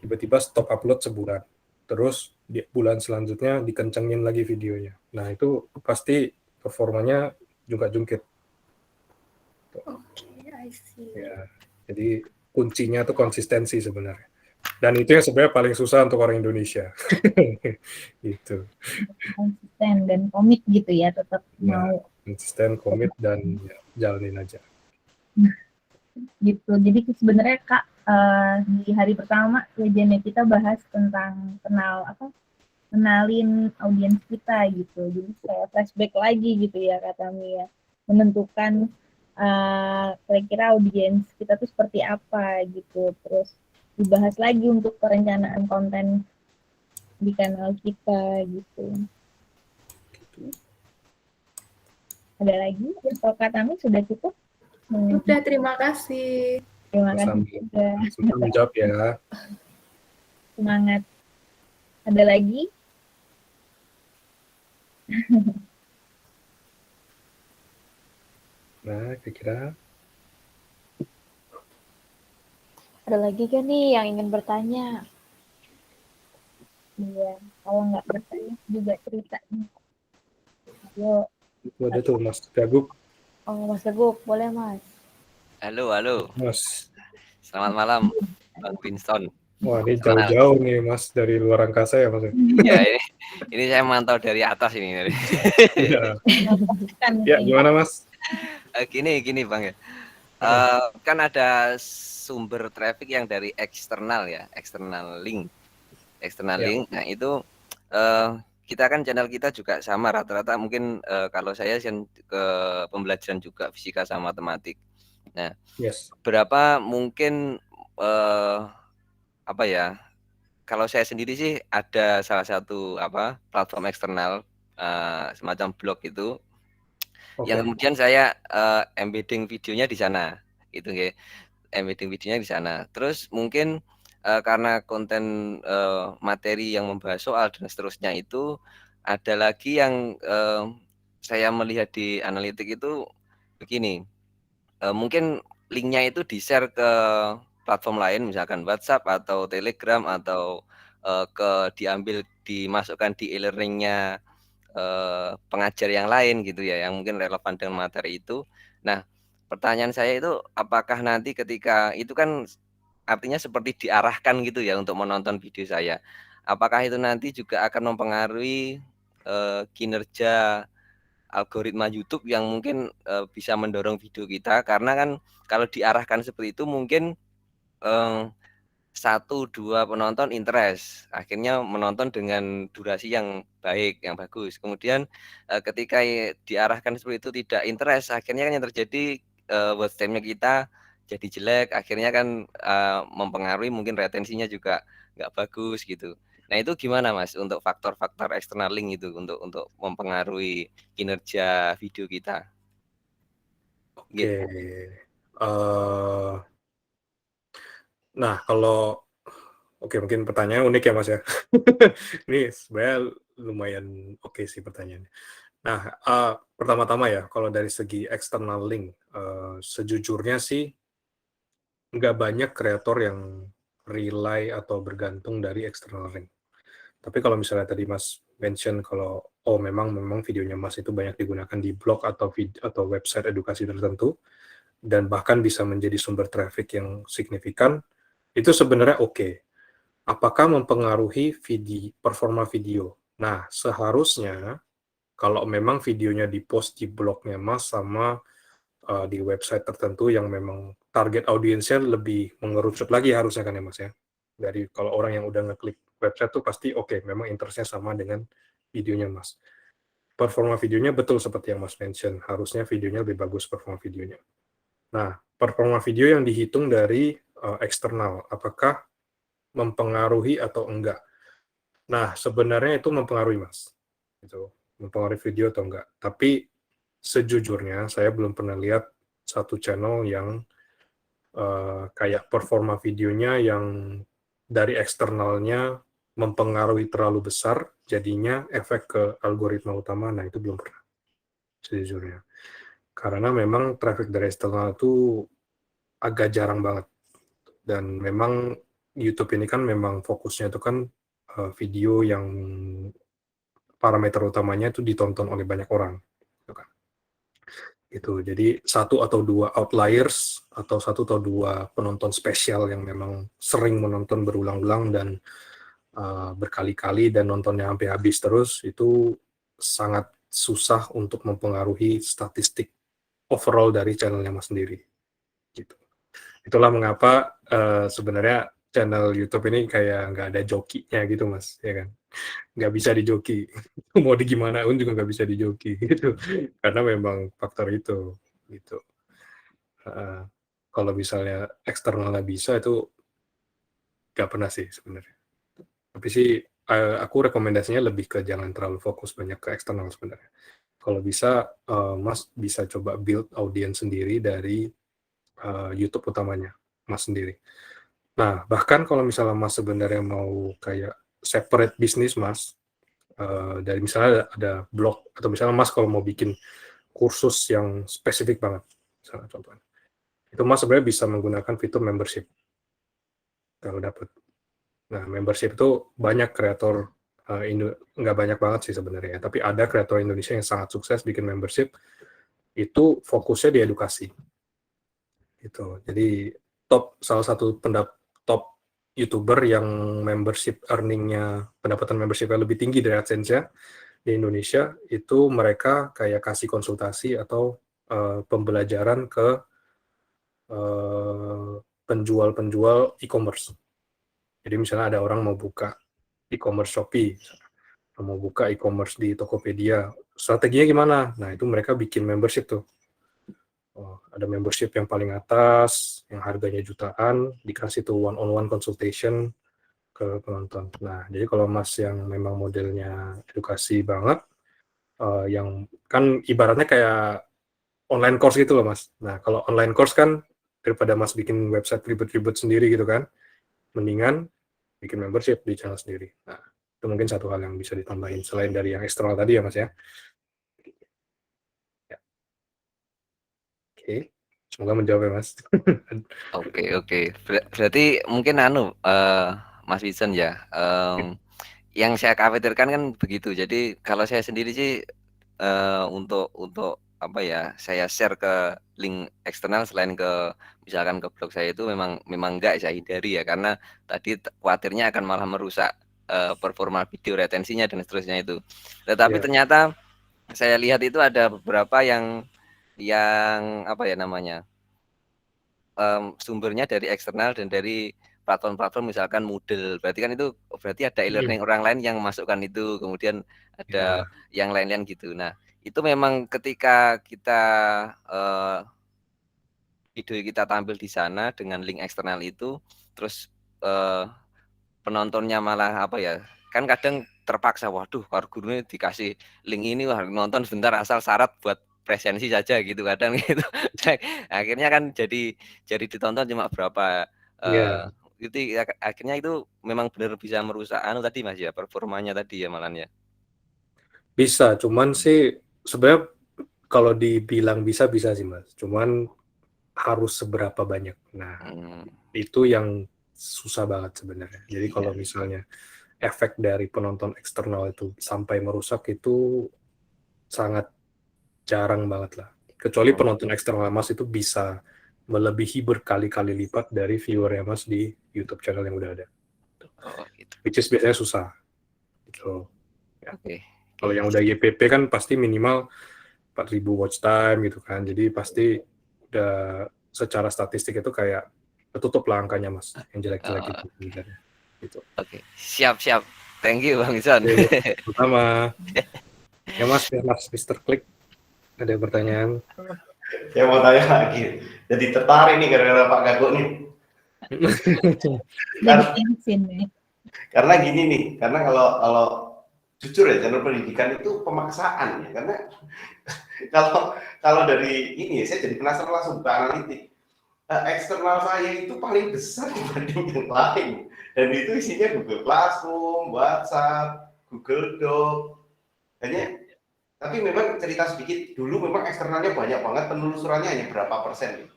tiba-tiba stop upload sebulan, terus di bulan selanjutnya dikencengin lagi videonya. Nah itu pasti performanya juga jungkit. I see. Ya, jadi kuncinya tuh konsistensi sebenarnya. Dan itu yang sebenarnya paling susah untuk orang Indonesia. Gitu. Konsisten dan komit gitu ya, tetap mau. Konsisten, komit, dan ya, jalanin aja. Gitu. Jadi sebenarnya Kak, di hari pertama Legendnya kita bahas tentang kenalin audiens kita gitu. Jadi saya flashback lagi gitu ya kata Mia, menentukan kira-kira audiens kita tuh seperti apa gitu. Terus dibahas lagi untuk perencanaan konten di kanal kita gitu. Ada lagi? Atau kata Mia sudah cukup? Udah, terima kasih. Terima kasih juga. Sudah menjawab ya. Semangat. Ada lagi? Nah, kira-kira Ada lagi kan nih yang ingin bertanya? Iya, kalau nggak bertanya juga cerita. Yuk. ada tuh Mas Gaguk. Oh, Mas Gaguk, boleh Mas. Halo. Mas. Selamat malam, Bang Winston. Wah, ini jauh-jauh nih Mas, dari luar angkasa ya Mas? Ya, ini saya mantau dari atas ini. Ya. Ya, gimana Mas? Gini Bang ya. Kan ada sumber traffic yang dari eksternal ya, eksternal link. Nah itu kita kan channel kita juga sama rata-rata mungkin kalau saya ke pembelajaran juga fisika sama matematik. Nah, berapa mungkin kalau saya sendiri sih ada salah satu platform eksternal semacam blog itu yang kemudian saya embedding videonya di sana gitu ya. embedding videonya di sana. Terus mungkin karena konten materi yang membahas soal dan seterusnya itu ada lagi yang saya melihat di analitik itu begini, mungkin linknya itu di-share ke platform lain, misalkan WhatsApp atau Telegram atau diambil dimasukkan di e-learningnya pengajar yang lain gitu ya, yang mungkin relevan dengan materi itu. Nah, pertanyaan saya itu apakah nanti ketika itu kan artinya seperti diarahkan gitu ya untuk menonton video saya. Apakah itu nanti juga akan mempengaruhi kinerja algoritma YouTube yang mungkin bisa mendorong video kita, karena kan kalau diarahkan seperti itu mungkin 1-2 penonton interest, akhirnya menonton dengan durasi yang baik, yang bagus. Kemudian ketika diarahkan seperti itu tidak interest, akhirnya kan yang terjadi watch time-nya kita jadi jelek, akhirnya kan mempengaruhi mungkin retensinya juga nggak bagus gitu. Nah itu gimana Mas untuk faktor-faktor external link itu untuk mempengaruhi kinerja video kita? Oke. Nah, kalau mungkin pertanyaan unik ya Mas ya. Ini sebenarnya lumayan oke sih pertanyaannya. Nah, pertama-tama ya, kalau dari segi external link, sejujurnya sih nggak banyak kreator yang rely atau bergantung dari external link. Tapi kalau misalnya tadi Mas mention kalau memang videonya Mas itu banyak digunakan di blog atau website edukasi tertentu dan bahkan bisa menjadi sumber traffic yang signifikan, itu sebenarnya oke. Apakah mempengaruhi performa video? Nah, seharusnya kalau memang videonya di-post di blognya Mas sama di website tertentu yang memang target audiensnya lebih mengerucut lagi harusnya kan ya Mas ya. Dari kalau orang yang udah ngeklik website tuh pasti oke, memang interestnya sama dengan videonya Mas. Performa videonya betul seperti yang Mas mention, harusnya videonya lebih bagus performa videonya. Nah, performa video yang dihitung dari eksternal, apakah mempengaruhi atau enggak? Nah, sebenarnya itu mempengaruhi Mas. Gitu. Mempengaruhi video atau enggak. Tapi sejujurnya saya belum pernah lihat satu channel yang kayak performa videonya yang dari eksternalnya mempengaruhi terlalu besar, jadinya efek ke algoritma utama. Nah, itu belum pernah sejujurnya. Karena memang traffic dari eksternal itu agak jarang banget. Dan memang YouTube ini kan memang fokusnya itu kan video yang parameter utamanya itu ditonton oleh banyak orang. Gitu. Jadi 1 atau 2 outliers atau 1 atau 2 penonton spesial yang memang sering menonton berulang-ulang dan berkali-kali dan nontonnya sampai habis terus, itu sangat susah untuk mempengaruhi statistik overall dari channelnya Mas sendiri. Gitu. Itulah mengapa sebenarnya channel YouTube ini kayak nggak ada jokinya gitu Mas, ya kan? Nggak bisa dijoki. Mau di gimana pun juga nggak bisa dijoki gitu. Karena memang faktor itu gitu. Kalau misalnya eksternal nggak bisa itu nggak pernah sih sebenarnya. Tapi sih aku rekomendasinya lebih ke jangan terlalu fokus banyak ke eksternal sebenarnya. Kalau bisa Mas bisa coba build audience sendiri dari YouTube utamanya Mas sendiri. Nah, bahkan kalau misalnya Mas sebenarnya mau kayak separate bisnis Mas, dari misalnya ada blog, atau misalnya Mas kalau mau bikin kursus yang spesifik banget, misalnya contohnya, itu Mas sebenarnya bisa menggunakan fitur membership kalau dapat. Nah, membership itu banyak kreator, nggak banyak banget sih sebenarnya, tapi ada kreator Indonesia yang sangat sukses bikin membership, itu fokusnya di edukasi. Gitu. Jadi salah satu top YouTuber yang membership earning-nya, pendapatan membership-nya lebih tinggi dari AdSense-nya di Indonesia, itu mereka kayak kasih konsultasi atau pembelajaran ke penjual-penjual e-commerce. Jadi misalnya ada orang mau buka e-commerce Shopee, mau buka e-commerce di Tokopedia, strateginya gimana? Nah, itu mereka bikin membership tuh. Ada membership yang paling atas, yang harganya jutaan, dikasih tuh one-on-one consultation ke penonton. Nah, jadi kalau Mas yang memang modelnya edukasi banget, yang kan ibaratnya kayak online course gitu loh Mas. Nah, kalau online course kan daripada Mas bikin website ribet-ribet sendiri gitu kan, mendingan bikin membership di channel sendiri. Nah, itu mungkin satu hal yang bisa ditambahin selain dari yang eksternal tadi ya Mas ya. Ya. Oke, semoga menjawab ya Mas. Oke. Berarti mungkin Mas Vincent ya, yang saya khawatirkan kan begitu. Jadi kalau saya sendiri sih untuk apa ya, saya share ke link eksternal selain ke misalkan ke blog saya itu memang enggak saya hindari ya, karena tadi khawatirnya akan malah merusak performa video, retensinya dan seterusnya itu. Tetapi ternyata saya lihat itu ada beberapa yang apa ya namanya, sumbernya dari eksternal dan dari platform-platform misalkan Moodle. Berarti kan itu ada e-learning orang lain yang masukkan itu, kemudian ada yang lain-lain gitu. Nah, itu memang ketika kita video kita tampil di sana dengan link eksternal itu, terus penontonnya malah apa ya, kan kadang terpaksa, waduh kalau gurunya dikasih link ini, wah nonton sebentar asal syarat buat presensi saja gitu kadang gitu. Akhirnya kan jadi ditonton cuma berapa itu akhirnya itu memang benar bisa merusak tadi Mas ya, performanya tadi ya malah ya. Bisa, cuman sih sebenarnya kalau dibilang bisa sih Mas, cuman harus seberapa banyak. Nah, itu yang susah banget sebenarnya. Jadi kalau misalnya efek dari penonton eksternal itu sampai merusak itu sangat jarang banget lah. Kecuali penonton eksternal Mas itu bisa melebihi berkali-kali lipat dari viewer Mas di YouTube channel yang udah ada. Gitu. Which is biasanya susah. Gitu. Ya. Oke. Kalau yang udah YPP kan pasti minimal 4.000 watch time gitu kan. Jadi pasti udah secara statistik itu kayak ketutup lah angkanya Mas, yang jelek-jelek itu sebenarnya. Gitu. Oke, siap. Thank you Bang Ison. Pertama. Ya Mas Mr. Click, ada pertanyaan? Saya mau tanya lagi. Jadi tertarik nih gara-gara Pak Gago nih. Karena gini nih, karena kalau jujur ya, channel pendidikan itu pemaksaan ya, karena kalau dari ini saya jadi penasaran langsung ke analitik. Eksternal saya itu paling besar dibanding yang lain, dan itu isinya Google Classroom, WhatsApp, Google Doc. Hanya, tapi memang cerita sedikit dulu memang eksternalnya banyak banget, penelusurannya hanya berapa persen.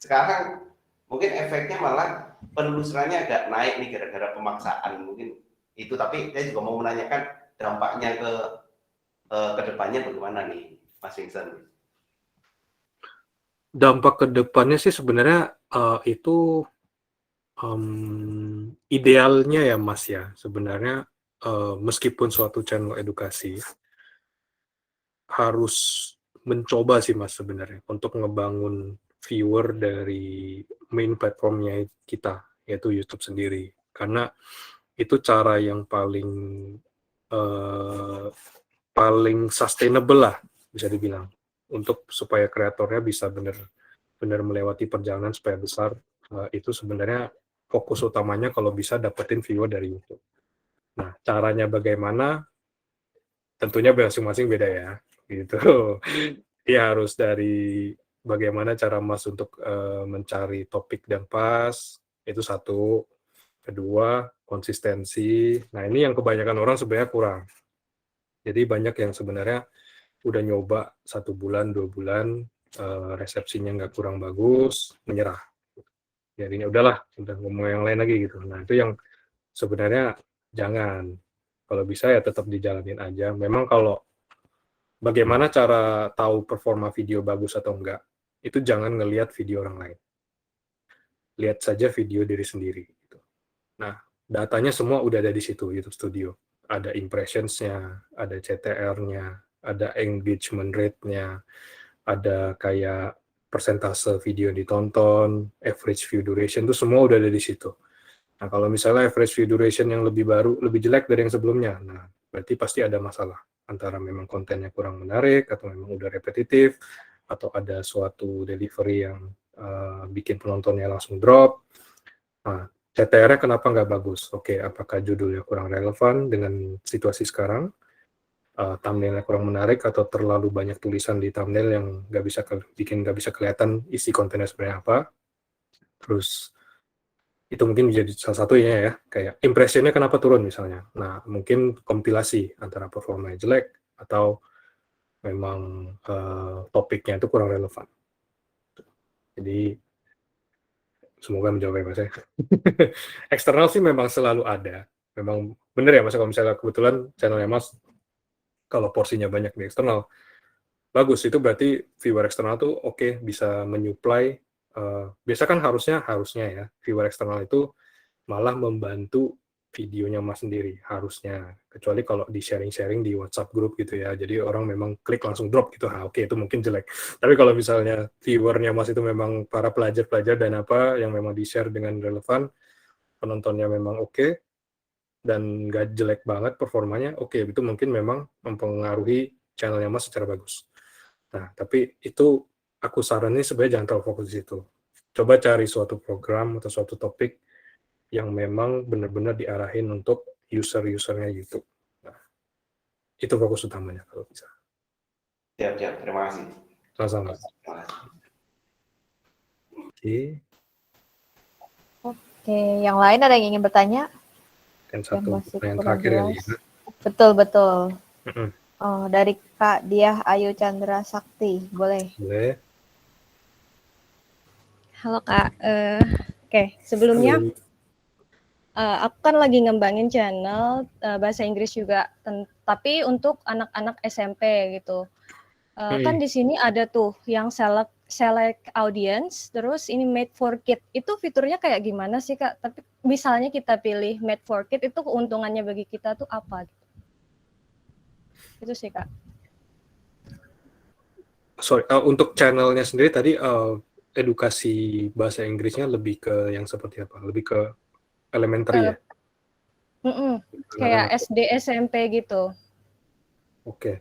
Sekarang mungkin efeknya malah penelusurannya agak naik nih gara-gara pemaksaan mungkin itu. Tapi saya juga mau menanyakan dampaknya ke depannya bagaimana nih Mas Vincent? Dampak ke depannya sih sebenarnya itu idealnya ya Mas ya, sebenarnya meskipun suatu channel edukasi harus mencoba sih Mas sebenarnya untuk ngebangun viewer dari main platformnya kita, yaitu YouTube sendiri. Karena itu cara yang paling sustainable lah bisa dibilang, untuk supaya kreatornya bisa benar melewati perjalanan supaya besar. Itu sebenarnya fokus utamanya kalau bisa dapetin viewer dari YouTube. Nah, caranya bagaimana? Tentunya masing-masing beda ya, gitu. Ya harus dari bagaimana cara Mas untuk mencari topik dan pas, itu satu. Kedua, konsistensi. Nah, ini yang kebanyakan orang sebenarnya kurang. Jadi banyak yang sebenarnya udah nyoba 1 bulan, 2 bulan, resepsinya nggak kurang bagus, menyerah. Jadinya udah ngomong yang lain lagi gitu. Nah, itu yang sebenarnya jangan. Kalau bisa ya tetap dijalanin aja. Memang kalau bagaimana cara tahu performa video bagus atau enggak, itu jangan ngelihat video orang lain. Lihat saja video diri sendiri. Gitu. Nah, datanya semua udah ada di situ, YouTube Studio. Ada impressions-nya, ada CTR-nya, ada engagement rate-nya, ada kayak persentase video yang ditonton, average view duration, itu semua udah ada di situ. Nah, kalau misalnya average view duration yang lebih baru, lebih jelek dari yang sebelumnya, nah berarti pasti ada masalah. Antara memang kontennya kurang menarik, atau memang udah repetitif, atau ada suatu delivery yang bikin penontonnya langsung drop. Nah, CTR-nya kenapa nggak bagus? Oke, apakah judulnya kurang relevan dengan situasi sekarang? thumbnailnya kurang menarik atau terlalu banyak tulisan di thumbnail yang nggak bisa kelihatan isi kontennya sebenarnya apa. Terus itu mungkin menjadi salah satunya ya, kayak impressionnya kenapa turun misalnya. Nah, mungkin kompilasi antara performanya jelek atau memang topiknya itu kurang relevan. Jadi semoga menjawab ya Mas ya. Eksternal sih memang selalu ada. Memang bener ya Mas, kalau misalnya kebetulan channelnya Mas kalau porsinya banyak di eksternal, bagus, itu berarti viewer eksternal tuh oke, bisa menyuplai. Biasa kan harusnya ya, viewer eksternal itu malah membantu videonya Mas sendiri, harusnya. Kecuali kalau di sharing-sharing di WhatsApp group gitu ya, jadi orang memang klik langsung drop gitu, oke, itu mungkin jelek. Tapi kalau misalnya viewernya Mas itu memang para pelajar-pelajar dan apa, yang memang di-share dengan relevan, penontonnya memang oke, dan nggak jelek banget performanya, oke, itu mungkin memang mempengaruhi channelnya Mas secara bagus. Nah, tapi itu aku saranin sebenarnya jangan terlalu fokus di situ. Coba cari suatu program atau suatu topik yang memang benar-benar diarahin untuk user-usernya YouTube. Nah, itu fokus utamanya kalau bisa. Siap, terima kasih. Sama-sama. Oke, yang lain ada yang ingin bertanya? Kan satu masih yang kurang terakhir ya. jelas. Betul. Oh, dari Kak Diah Ayu Chandra Sakti, boleh? Boleh. Halo Kak, oke, sebelumnya aku kan lagi ngembangin channel bahasa Inggris juga, tapi untuk anak-anak SMP gitu. Kan di sini ada tuh yang select audience, terus ini made for kid. Itu fiturnya kayak gimana sih Kak? Tapi misalnya kita pilih made for kid, itu keuntungannya bagi kita tuh apa? Itu sih Kak. Sorry, untuk channelnya sendiri tadi edukasi bahasa Inggrisnya lebih ke yang seperti apa? Lebih ke elementary ya? Kayak SD, SMP gitu. Oke.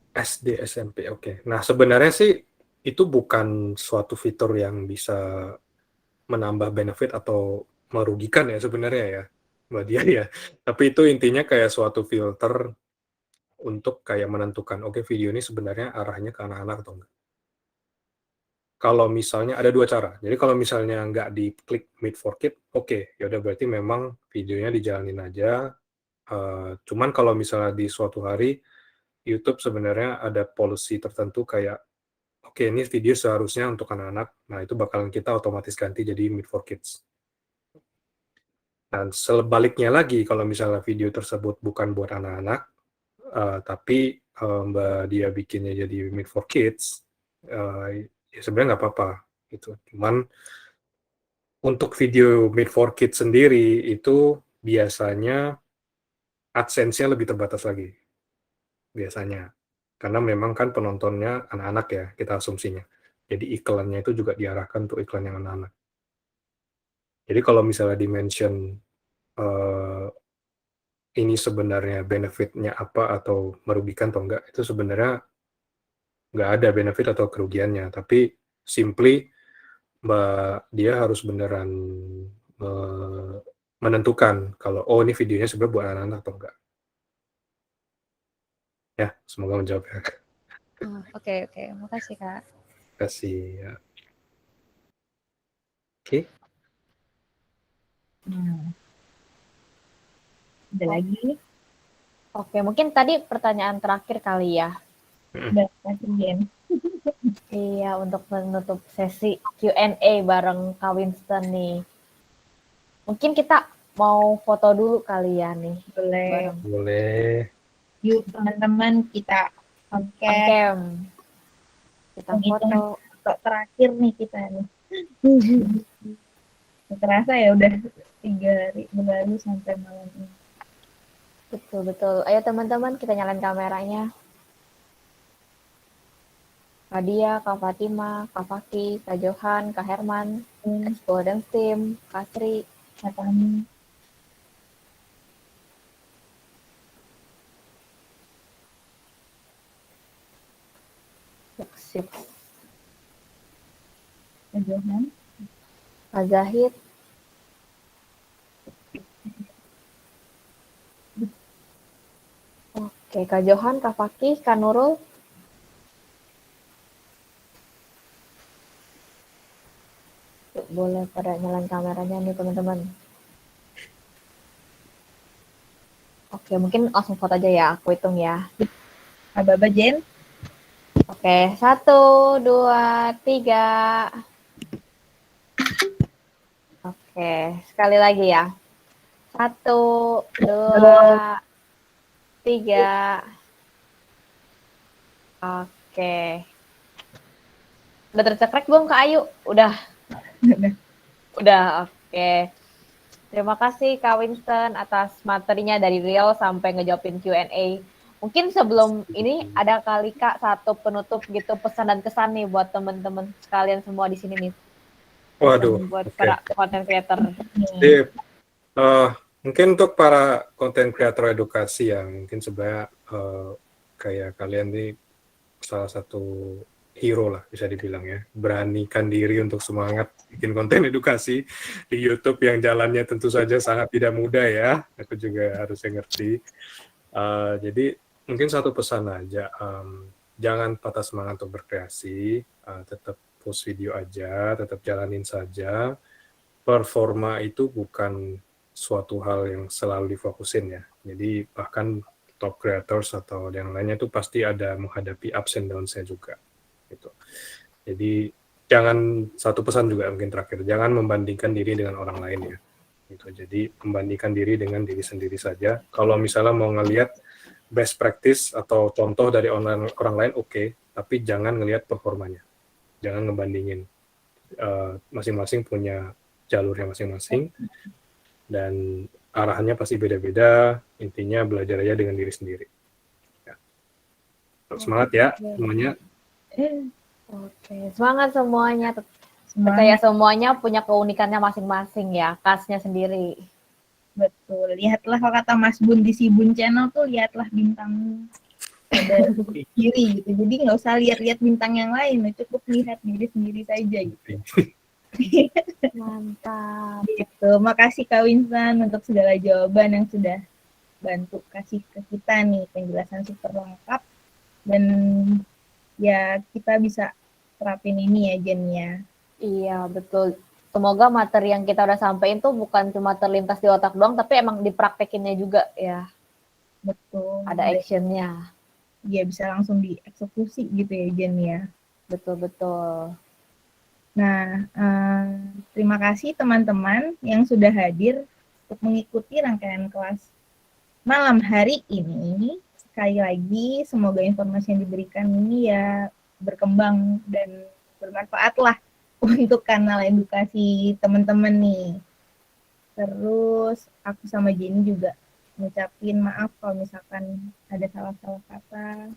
SD, SMP, oke. Nah, sebenarnya sih itu bukan suatu fitur yang bisa menambah benefit atau merugikan ya sebenarnya ya, Mbak Dia ya. Tapi itu intinya kayak suatu filter untuk kayak menentukan, oke, video ini sebenarnya arahnya ke anak-anak atau enggak. Kalau misalnya ada dua cara. Jadi kalau misalnya nggak diklik Made for Kid, oke, yaudah berarti memang videonya dijalanin aja. Cuman kalau misalnya di suatu hari YouTube sebenarnya ada policy tertentu kayak, oke, ini video seharusnya untuk anak-anak, nah itu bakalan kita otomatis ganti jadi Made for Kids. Dan sebaliknya lagi, kalau misalnya video tersebut bukan buat anak-anak, tapi Mbak Dia bikinnya jadi Made for Kids, ya sebenarnya nggak apa-apa. Gitu. Cuman untuk video Made for Kids sendiri, itu biasanya AdSense-nya lebih terbatas lagi. Biasanya. Karena memang kan penontonnya anak-anak ya, kita asumsinya. Jadi iklannya itu juga diarahkan untuk iklan yang anak-anak. Jadi kalau misalnya di-mention ini sebenarnya benefit-nya apa atau merugikan atau enggak, itu sebenarnya nggak ada benefit atau kerugiannya. Tapi simply Mbak Dia harus beneran menentukan kalau, oh ini videonya sebenarnya buat anak-anak atau enggak. Ya, semoga menjawab ya. Oke. Makasih Kak. Terima kasih ya. Oke. Ada lagi? Oke, mungkin tadi pertanyaan terakhir kali ya. Udah, kasih Iya, untuk menutup sesi Q&A bareng Kak Winston nih. Mungkin kita mau foto dulu kali ya nih. Boleh. Yuk teman-teman, kita on cam. Kita foto. Terakhir nih kita nih. Terasa ya udah 3 hari berlalu sampai malam ini. Betul. Ayo teman-teman, kita nyalain kameranya. Kak Dia, Kak Fatima, Kak Faki, Kak Johan, Kak Herman, Expo dan Tim, Kak Sri, Kak Tami. Sip. Kak Johan. Kak Zahid. Oke, Kak Johan, Kak Fakih, Kak Nurul. Yuk, boleh pada nyalain kameranya nih teman-teman. Oke, mungkin langsung foto aja ya, aku hitung ya. Aba-aba Jen. Oke, 1, 2, 3. Oke, sekali lagi ya. 1, 2, 3. Oke. Udah tercekrek belum Kak Ayu? Udah. Udah, oke. Terima kasih Kak Winston atas materinya dari Riau sampai ngejawabin Q&A. Mungkin sebelum ini ada kali Kak satu penutup gitu pesan dan kesan nih buat teman-teman sekalian semua di sini nih. Waduh, Buat oke. para content creator. Jadi, mungkin untuk para content creator edukasi ya, mungkin sebenarnya kayak kalian nih salah satu hero lah bisa dibilang ya. Beranikan diri untuk semangat bikin konten edukasi di YouTube yang jalannya tentu saja sangat tidak mudah ya. Aku juga harusnya ngerti. Jadi mungkin satu pesan aja, jangan patah semangat untuk berkreasi, tetap post video aja, tetap jalanin saja. Performa itu bukan suatu hal yang selalu difokusin ya. Jadi bahkan top creators atau yang lainnya itu pasti ada menghadapi ups and downs-nya juga. Gitu. Jadi jangan, satu pesan juga mungkin terakhir, jangan membandingkan diri dengan orang lain ya. Gitu. Jadi membandingkan diri dengan diri sendiri saja. Kalau misalnya mau ngelihat best practice atau contoh dari orang lain oke, tapi jangan ngelihat performanya. Jangan ngebandingin. Masing-masing punya jalurnya masing-masing dan arahannya pasti beda-beda. Intinya belajar aja dengan diri sendiri. Ya. Semangat ya semuanya. Oke, semangat semuanya. Percaya semuanya punya keunikannya masing-masing ya, khasnya sendiri. Betul. Lihatlah kalau kata Mas Bun di Sibun Channel tuh, lihatlah bintang pada kiri gitu. Jadi nggak usah lihat-lihat bintang yang lain, cukup lihat diri sendiri saja gitu. Mantap. Gitu. Makasih Kak Winston untuk segala jawaban yang sudah bantu kasih ke kita nih, penjelasan super lengkap dan ya kita bisa terapin ini ya Jen ya. Iya, betul. Semoga materi yang kita udah sampaikan tuh bukan cuma terlintas di otak doang, tapi emang dipraktekinnya juga ya. Betul. Ada actionnya. Iya, bisa langsung dieksekusi gitu ya Jen ya. Betul-betul. Nah, terima kasih teman-teman yang sudah hadir untuk mengikuti rangkaian kelas malam hari ini. Sekali lagi, semoga informasi yang diberikan ini ya berkembang dan bermanfaat lah untuk kanal edukasi teman-teman nih. Terus aku sama Jenny juga ngucapin maaf kalau misalkan ada salah-salah kata.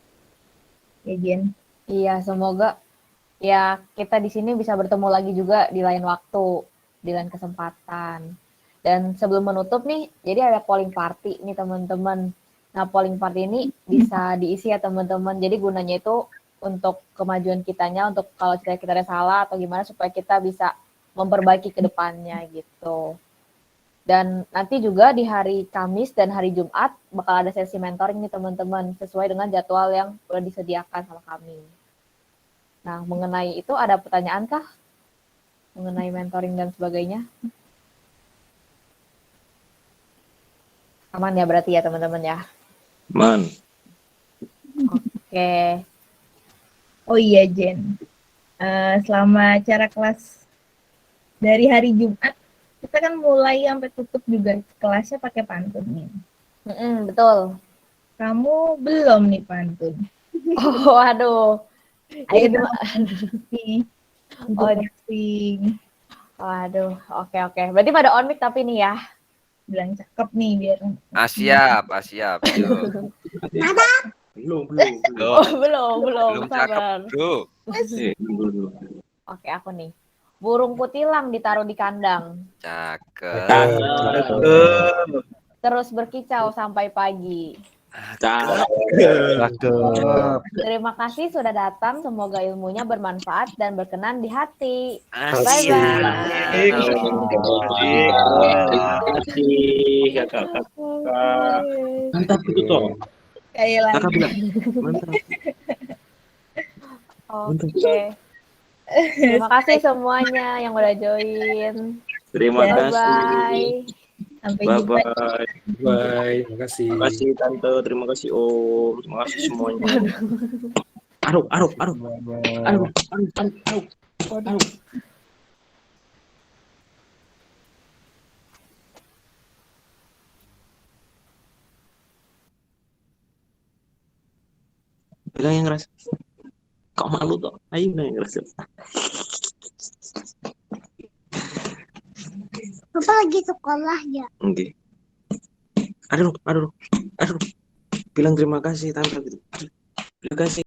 Ya Jen. Iya, semoga ya kita di sini bisa bertemu lagi juga di lain waktu, di lain kesempatan. Dan sebelum menutup nih, jadi ada polling party nih teman-teman. Nah, polling party ini bisa diisi ya teman-teman. Jadi gunanya itu untuk kemajuan kitanya, untuk kalau kita ada salah atau gimana supaya kita bisa memperbaiki ke depannya gitu. Dan nanti juga di hari Kamis dan hari Jumat bakal ada sesi mentoring nih teman-teman, sesuai dengan jadwal yang sudah disediakan sama kami. Nah, mengenai itu ada pertanyaan kah? Mengenai mentoring dan sebagainya? Aman ya berarti ya teman-teman ya? Man. Oke. Oh iya Jen, selama acara kelas dari hari Jumat, kita kan mulai sampai tutup juga kelasnya pakai pantun nih. Betul. Kamu belum nih pantun. Oh, aduh. Ayo nih. Oh, aduh, oke. Berarti pada on mic tapi nih ya. Bilang cakep nih biar. Siap. Belum. Belum Sabar. cakep, bro. Oke, aku nih. Burung kutilang ditaruh di kandang. Cakep. Terus berkicau sampai pagi. Terima kasih sudah datang. Semoga ilmunya bermanfaat dan berkenan di hati. Bye-bye. Mantap itu toh. Kayak Kakak lagi. bilang mantap. Oke. Terima kasih semuanya yang udah join. Terima Ya. kasih. Bye-bye. Sampai Bye jumpa. bye. Bye, makasih. Terima kasih tante, terima kasih om, terima kasih semuanya. Aduh. Pegang yang keras. Kok malu toh? Ayo pegang yang keras. Bapak lagi sekolah ya? Oke. Aduh. Bilang terima kasih tante gitu. Terima kasih.